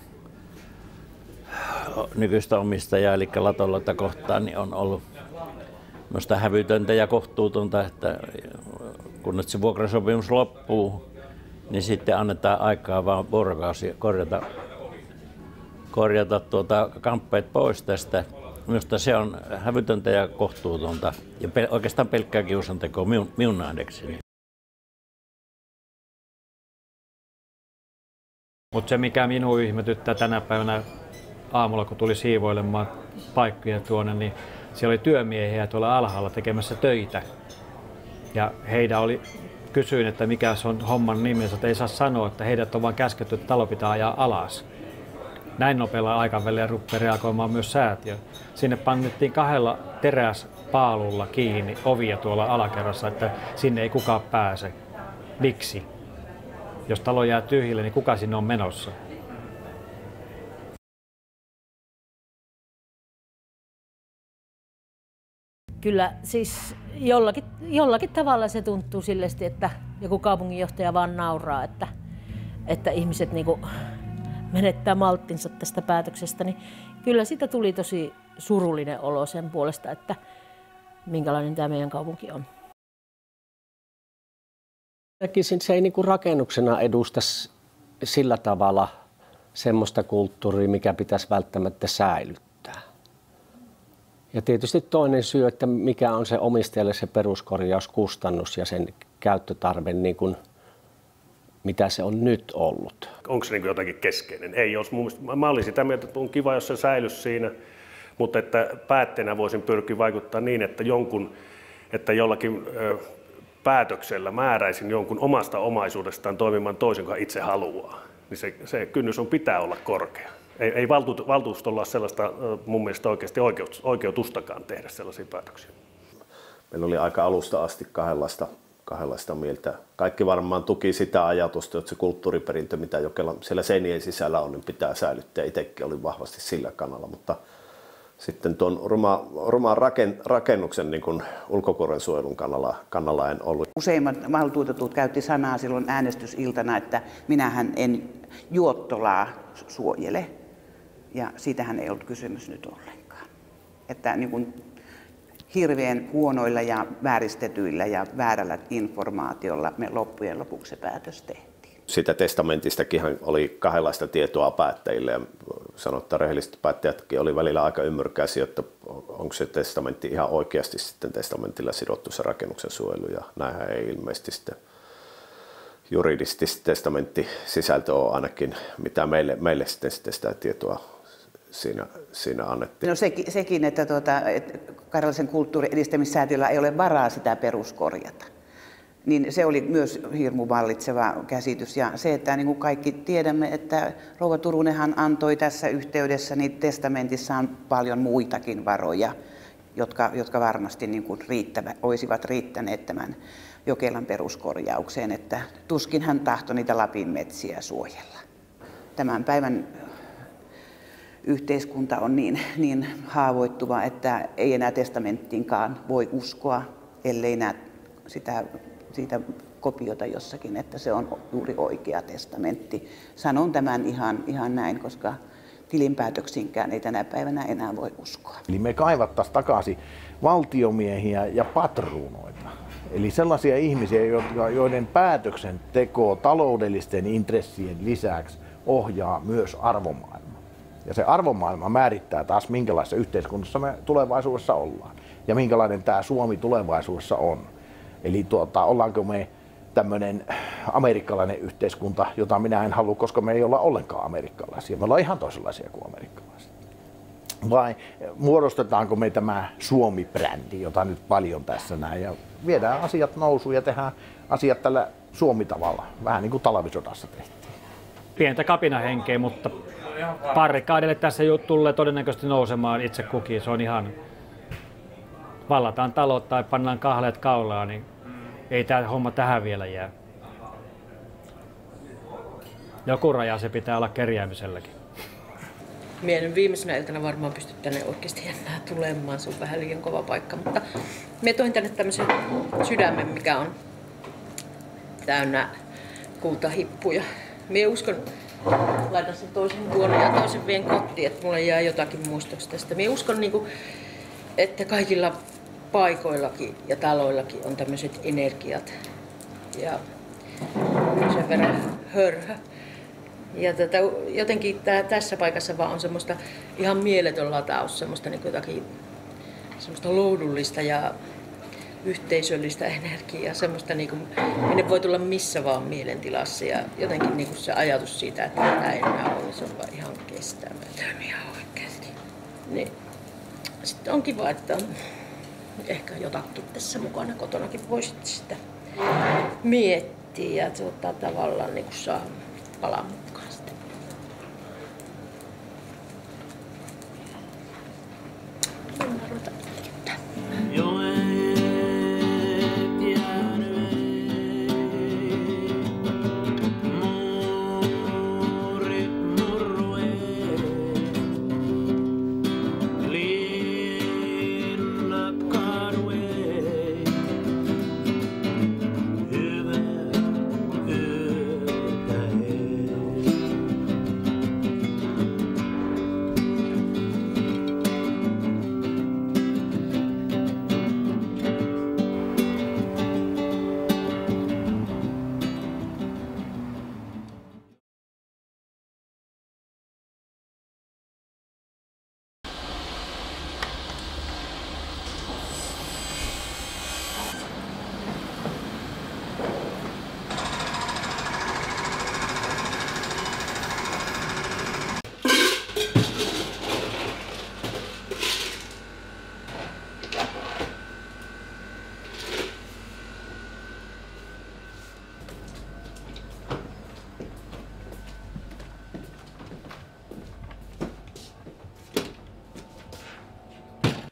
nykyistä omistajaa, eli Latoloita kohtaan, niin on ollut minusta hävytöntä ja kohtuutonta, että kun nyt se vuokrasopimus loppuu, niin sitten annetaan aikaa vaan vuorokausi korjata kamppeet pois tästä. Minusta se on hävytöntä ja kohtuutonta ja oikeastaan pelkkää kiusantekoa minun nähdäkseni. Mutta se mikä minua ihmetyttää tänä päivänä aamulla, kun tuli siivoilemaan paikkoja tuonne, niin siellä oli työmiehiä tuolla alhaalla tekemässä töitä. Ja kysyin, että mikä se on homman nimensä, että ei saa sanoa, että heidät on vain käsketty, että talo pitää ajaa alas. Näin nopealla aikavälillä rupeaa reagoimaan myös säätiö. Sinne pannettiin 2 teräspaalulla kiinni ovia tuolla alakerrassa, että sinne ei kukaan pääse. Miksi? Jos talo jää tyhjille, niin kuka sinne on menossa? Kyllä siis jollakin tavalla se tuntuu silleesti, että joku kaupunginjohtaja vaan nauraa, että ihmiset niinku menettää malttinsa tästä päätöksestä. Niin kyllä siitä tuli tosi surullinen olo sen puolesta, että minkälainen tämä meidän kaupunki on. Näkisin, se ei niinku rakennuksena edusta sillä tavalla semmoista kulttuuria, mikä pitäisi välttämättä säilyttää. Ja tietysti toinen syy, että mikä on se omistajalle se peruskorjauskustannus ja sen käyttötarve, niin kuin, mitä se on nyt ollut. Onko se niin jotakin keskeinen? Ei, mä olin sitä mieltä, että on kiva, jos se säilyisi siinä, mutta että päätteenä voisin pyrkiä vaikuttaa niin, että jollakin päätöksellä määräisin jonkun omasta omaisuudestaan toimimaan toisin kuin itse haluaa. Niin se kynnys pitää olla korkea. Ei valtuustolla ole sellaista mun mielestä oikeasti oikeutustakaan tehdä sellaisia päätöksiä. Meillä oli aika alusta asti kahdenlaista mieltä. Kaikki varmaan tuki sitä ajatusta, että se kulttuuriperintö, mitä Jokela siellä seinien sisällä on, niin pitää säilyttää. Itsekin oli vahvasti sillä kannalla, mutta sitten tuon rumaan rakennuksen niin kuin ulkokuoren suojelun kannalla en ollut. Useimmat valtuutetut käytti sanaa silloin äänestysiltana, että minähän en juottolaa suojele. Ja siitähän ei ollut kysymys nyt ollenkaan. Että niin kuin hirveän huonoilla ja vääristetyillä ja väärällä informaatiolla me loppujen lopuksi se päätös tehtiin. Sitä testamentistakin oli kahdenlaista tietoa päättäjille ja sanotaan, että rehelliset päättäjätkin oli välillä aika ymmyrkäisiä, että onko se testamentti ihan oikeasti sitten testamentilla sidottu se rakennuksen suojelu ja näinhän ei ilmeisesti sitten juridisesti testamentti-sisältö on ainakin, mitä meille sitten sitä tietoa siinä annettiin. No sekin, että Karjalaisen kulttuurin edistämissäätiöllä ei ole varaa sitä peruskorjata. Niin se oli myös hirmu vallitseva käsitys. Ja se, että niin kuin kaikki tiedämme, että rouva Turunenhan antoi tässä yhteydessä, niin testamentissa on paljon muitakin varoja, jotka varmasti niin kuin olisivat riittäneet tämän Jokelan peruskorjaukseen, että tuskin hän tahtoi niitä Lapin metsiä suojella. Tämän päivän yhteiskunta on niin haavoittuva, että ei enää testamenttiinkaan voi uskoa, ellei näe siitä kopiota jossakin, että se on juuri oikea testamentti. Sanon tämän ihan näin, koska tilinpäätöksiinkään ei tänä päivänä enää voi uskoa. Eli me kaivattaisiin takaisin valtiomiehiä ja patruunoita. Eli sellaisia ihmisiä, joiden päätöksenteko taloudellisten intressien lisäksi ohjaa myös arvomaailma. Ja se arvomaailma määrittää taas, minkälaisessa yhteiskunnassa me tulevaisuudessa ollaan ja minkälainen tämä Suomi tulevaisuudessa on. Eli ollaanko me tämmöinen amerikkalainen yhteiskunta, jota minä en halua, koska me ei olla ollenkaan amerikkalaisia. Me ollaan ihan toisenlaisia kuin amerikkalaiset. Vai muodostetaanko me tämä Suomi-brändi, jota nyt paljon tässä näin, ja viedään asiat nousuun ja tehdään asiat tällä Suomi-tavalla, vähän niin kuin talvisodassa tehtiin. Pientä kapinahenkeä, mutta barrikaadille tässä tulee todennäköisesti nousemaan itse kukin. Se on ihan, vallataan talot tai pannaan kahleet kaulaan, niin ei tämä homma tähän vielä jää. Joku raja se pitää olla kerjäämiselläkin. Minä en viimeisenä iltana varmaan pysty tänne oikeasti enää tulemaan, se on vähän liian kova paikka, mutta minä toin tänne tämmöisen sydämen, mikä on täynnä kultahippuja. Minä uskon, laitan sen toisen tuonne ja toisen vien kotiin, että mulle jää jotakin muistoksi tästä. Minä uskon, että kaikilla paikoillakin ja taloillakin on tämmöiset energiat ja sen verran hörhä. Ja jotenkin tässä paikassa vaan on semmoista ihan mieletön lataus, semmoista jotakin semmoista loudullista ja yhteisöllistä energiaa, semmoista ne voi tulla missä vaan mielentilassa ja jotenkin se ajatus siitä, että tätä ei enää ole, se on vaan ihan kestämätön ihan oikeasti. Niin. Sitten on kiva, että ehkä jotakin tässä mukana kotonakin voisit sitä miettiä ja tavallaan niin kuin saa palan mukaan sitten. Mennään ruveta tekemään.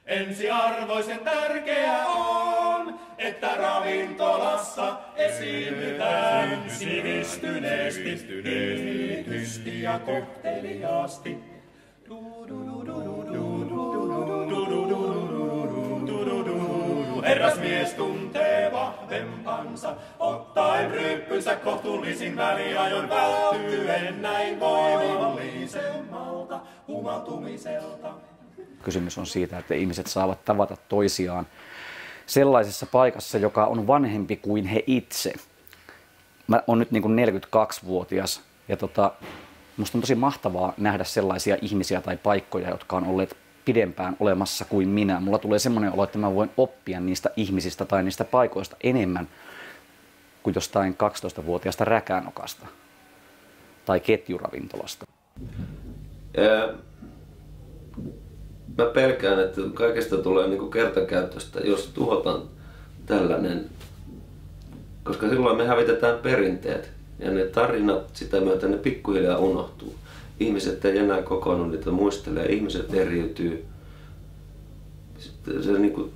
Ensiarvoisen tärkeää on, että ravintolassa esiinnytään sivistyneesti, hillitysti ja kohteliaasti. Herrasmies tuntee vahvempansa, ottaen ryppynsä kohtuullisin väliajoin välttyen näin voimallisemmalta humaltumiselta. Kysymys on siitä, että ihmiset saavat tavata toisiaan sellaisessa paikassa, joka on vanhempi kuin he itse. Mä oon nyt niin kuin 42-vuotias ja musta on tosi mahtavaa nähdä sellaisia ihmisiä tai paikkoja, jotka on olleet pidempään olemassa kuin minä. Mulla tulee semmoinen olo, että mä voin oppia niistä ihmisistä tai niistä paikoista enemmän kuin jostain 12-vuotiaasta räkänokasta tai ketjuravintolasta. Mä pelkään, että kaikesta tulee niinku kertakäyttöistä, jos tuhotaan tällainen, koska silloin me hävitetään perinteet ja ne tarinat sitä myötä ne pikkuhiljaa unohtuu. Ihmiset ei enää kokoonnu niitä muistelee, ihmiset eriytyy. Sitten se niinku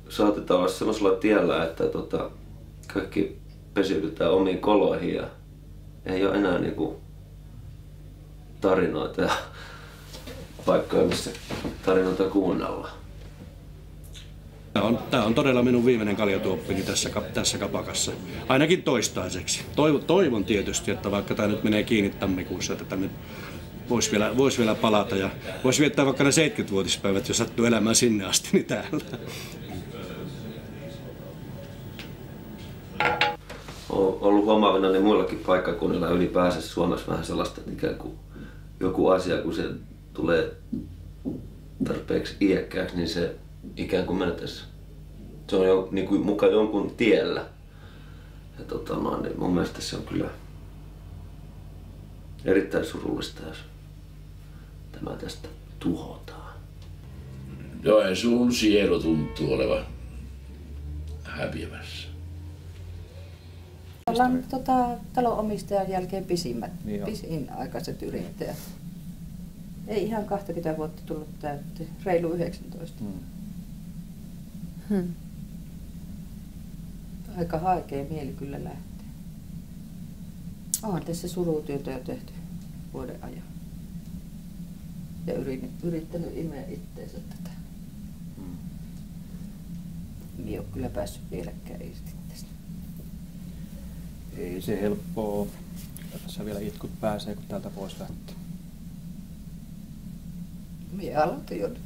saatetaan olla semmoisella tiellä, että kaikki pesiydytään omiin koloihin ja ei ole enää niinku tarinoita ja paikkoja, missä tarinoita kuunnellaan. Tämä on todella minun viimeinen kaljatuoppini tässä kapakassa, ainakin toistaiseksi. Toivon tietysti, että vaikka tämä nyt menee kiinni tammikuussa, että tänne voisi vielä palata ja voisi viettää vaikka ne 70-vuotispäivät, jos sattuu elämään sinne asti, niin täällä. Olen ollut huomaavina niin muillakin paikkakunnilla ylipäänsä Suomessa vähän sellaista, että ikään kuin joku asia, kun se tulee tarpeeksi iäkkääksi, niin se ikään kuin menettäisi. Se on jo niin kuin mukaan jonkun tiellä. Ja niin mun mielestä se on kyllä erittäin surullista, jos tämä tästä tuhotaan. Joensuun sielu tuntuu olevan häviämässä. Ollaan talonomistajan jälkeen pisinaikaiset yrittäjät. Ei ihan 20 vuotta tullut täyttä, reilu 19. Aika haikea mieli kyllä lähtee. Onhan tässä surutyötä jo tehty vuoden ajan. Ja yrittänyt imeä itteensä tätä. Minä ole kyllä päässyt vieläkään irti tästä. Ei se helppoa. Tässä vielä itkut pääsee, kun täältä pois lähtee. Minä aloitan jo nyt.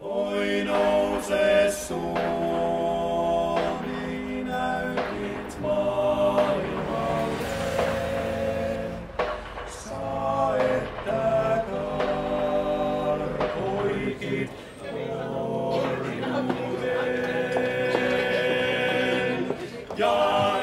Oi nouse Suomi, näytit maailmalle. Saa että karkoitit orjuuden. Ja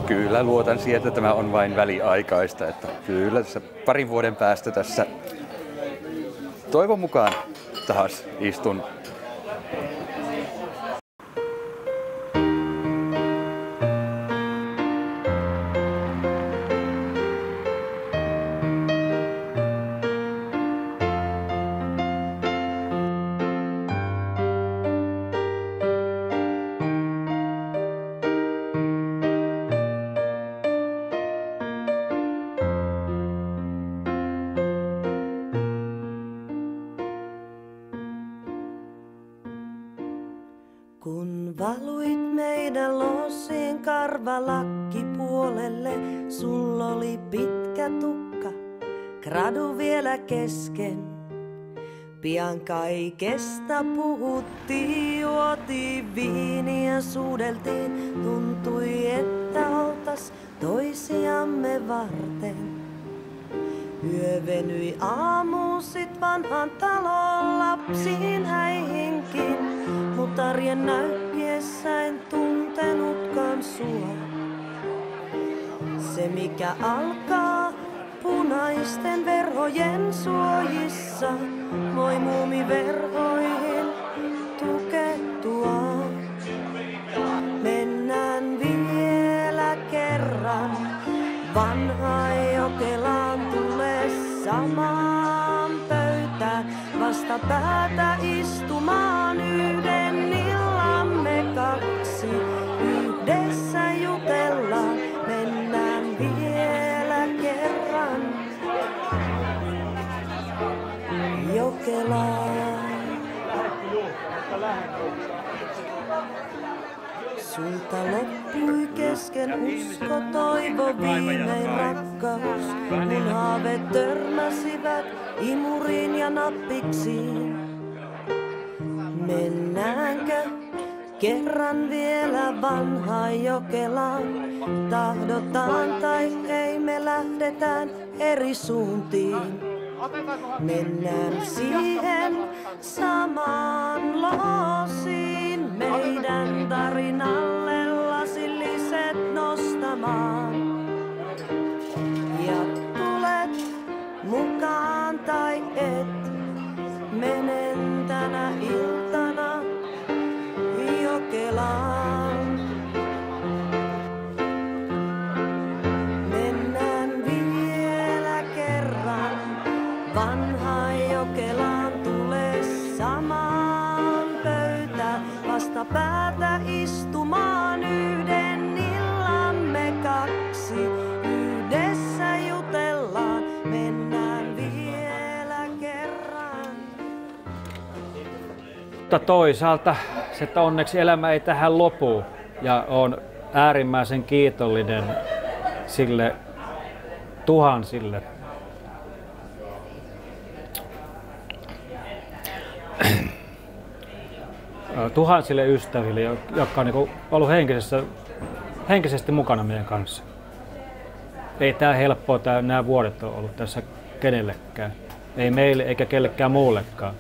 Kyllä luotan siihen, että tämä on vain väliaikaista. Että kyllä tässä parin vuoden päästä tässä toivon mukaan taas istun. Kun valuit meidän lossiin karvalakkipuolelle, sulla oli pitkä tukka, gradu vielä kesken. Pian kaikesta puhuttiin, juotiin viiniä, suudeltiin, tuntui että oltas toisiamme varten. Yö venyi aamuun sit vanhan talon lapsiin häihinkin, mut arjen näyttiessä en tuntenutkaan sua. Se mikä alkaa punaisten verhojen suojissa, voi muumiverhoihin tukehtua. Mennään vielä kerran vanhaan Jokelaan, tulee samaan pöytään vastapäätä istumaan yhden illan me kaksi. Yhdessä jutellaan, mennään vielä kerran Jokelaan. Sulta loppui kesken usko, toivo, viimein rakkaus, kun haaveet törmäsivät imuriin ja nappiksiin. Mennäänkö kerran vielä vanhaan Jokelaan? Tahdotaan tai ei, me lähdetään eri suuntiin. Mennään siihen samaan loosiin, meidän tarinalle lasilliset nostamaan. Ja tulet mukaan tai et, menen tänä iltana Jokelaan. Mennään vielä kerran vanhaan Jokelaan, tulee samaan pöytään vastapäätä istumaan yhden illan me kaksi. Yhdessä jutellaan, mennään vielä kerran. Mutta toisaalta se, että onneksi elämä ei tähän lopu, ja olen äärimmäisen kiitollinen sille tuhansille ystäville, jotka on ollut henkisesti mukana meidän kanssa. Ei tämä helppoa, nämä vuodet on ollut tässä kenellekään. Ei meille eikä kellekään muullekaan.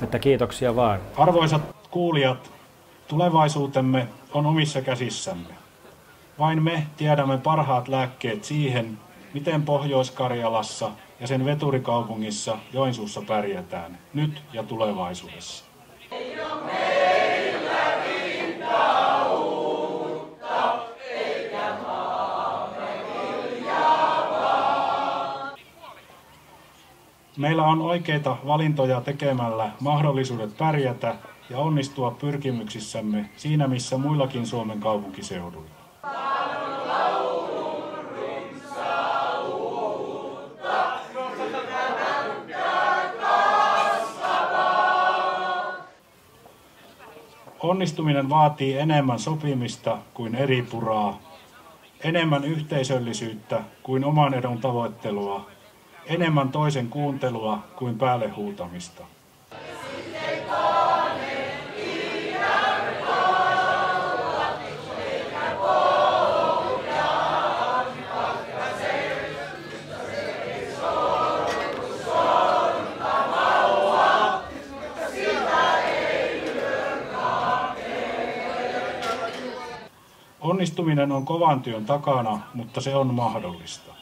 Että kiitoksia vaan. Arvoisat kuulijat, tulevaisuutemme on omissa käsissämme. Vain me tiedämme parhaat lääkkeet siihen, miten Pohjois-Karjalassa ja sen veturikaupungissa Joensuussa pärjätään nyt ja tulevaisuudessa. Meillä on oikeita valintoja tekemällä mahdollisuudet pärjätä ja onnistua pyrkimyksissämme siinä, missä muillakin Suomen kaupunkiseuduilla. Onnistuminen vaatii enemmän sopimista kuin eripuraa, enemmän yhteisöllisyyttä kuin oman edun tavoittelua, enemmän toisen kuuntelua kuin päälle huutamista. Onnistuminen on kovan työn takana, mutta se on mahdollista.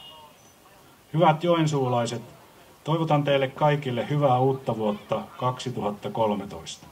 Hyvät joensuulaiset, toivotan teille kaikille hyvää uutta vuotta 2013.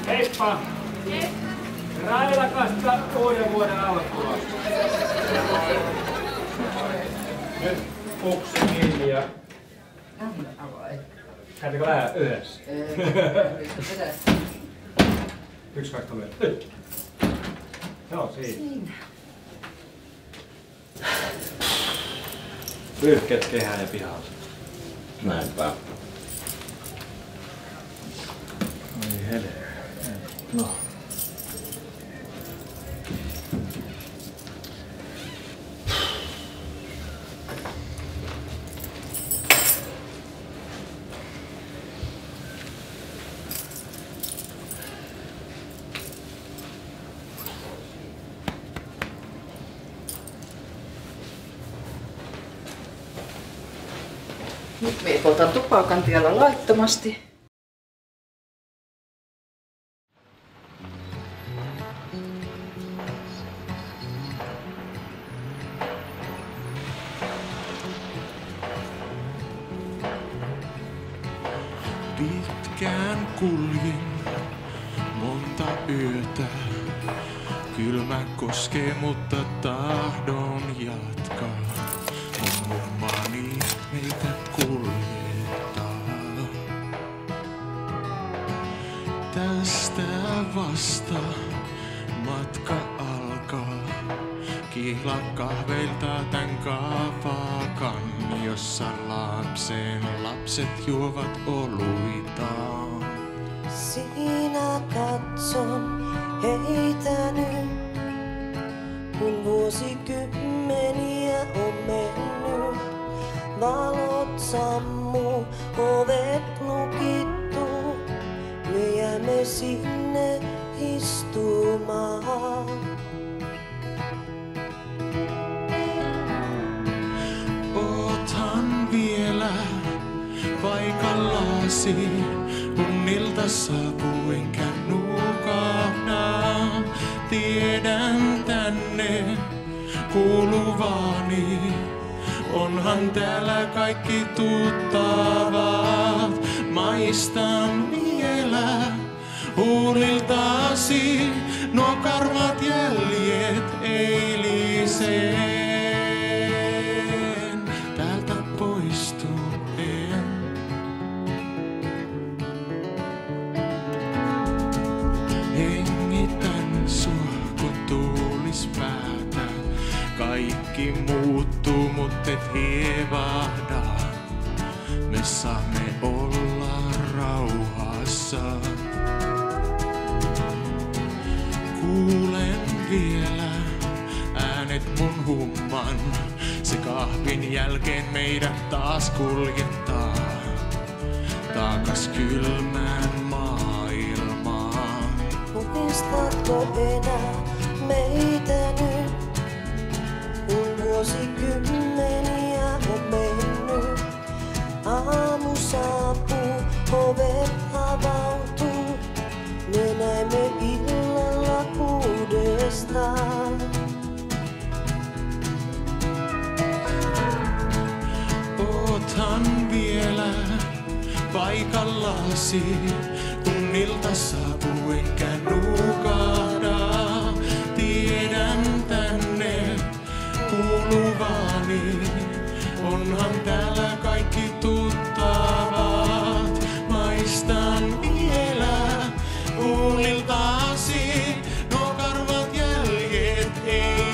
Heippa! Railakasta uuden vuoden alkua. Nyt puksi kiinni ja... Käytäkö vähän yhdessä? 1, 2, 3. Nyt! Joo, siinä. Pyyhkeet kehään ja pihalle. Näinpä. Oi hele. No. Nyt me poltan tupakan tiellä laittomasti. Pitkään kuljin monta yötä. Kylmä koskee, mutta tahdon jatkaa. On mummani meitä kuljettaa. Tästä vasta matka alkaa. Kihla kahveilta tän kaapakan, jossa lapset juovat oluitaan. Siinä katson heitä nyt, kun vuosikymmeniä on mennyt. Valot sammuu, ovet lukittu, me jäämme sinne istumaan. Oothan vielä paikallasi, unnilta saapuu enkä nukahda. Tiedän tänne kuuluvani, onhan täällä kaikki tuttavat. Maistan vielä huuliltasi nuo karvat jäljet eiliseen. Täältä poistuen hengitän sua, kun tuulis päätä. Kaikki muuttuu, mut et hievahda. Me saamme olla rauhassa. Kuulen vielä äänet mun humman. Se kahvin jälkeen meidät taas kuljettaa taakas kylmään maailmaan. Muistatko enää meitä nyt, kun vuosikymmeniä on mennyt? Aamu saapuu, ovet avautuu, me näemme illalla uudestaan. Oothan vielä paikallasi, tunnilta saapuu enkä nukahda. Tiedän tänne kuuluvani, onhan täällä kaikki tuttavat. Maistan vielä huuliltasi nuo karvat jäljet eiliseen.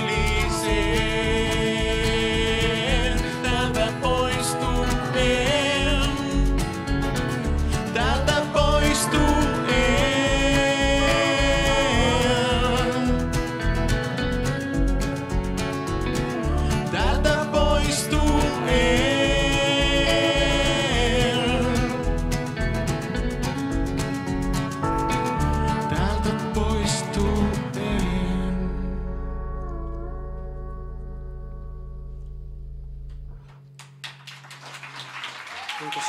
Täältä poistuen, täältä poistuen. Täältä poistuen. Täältä poistuen. Kiitos.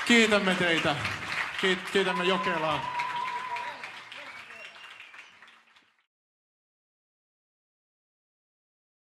Kiitämme teitä. Kiitämme Jokelaa.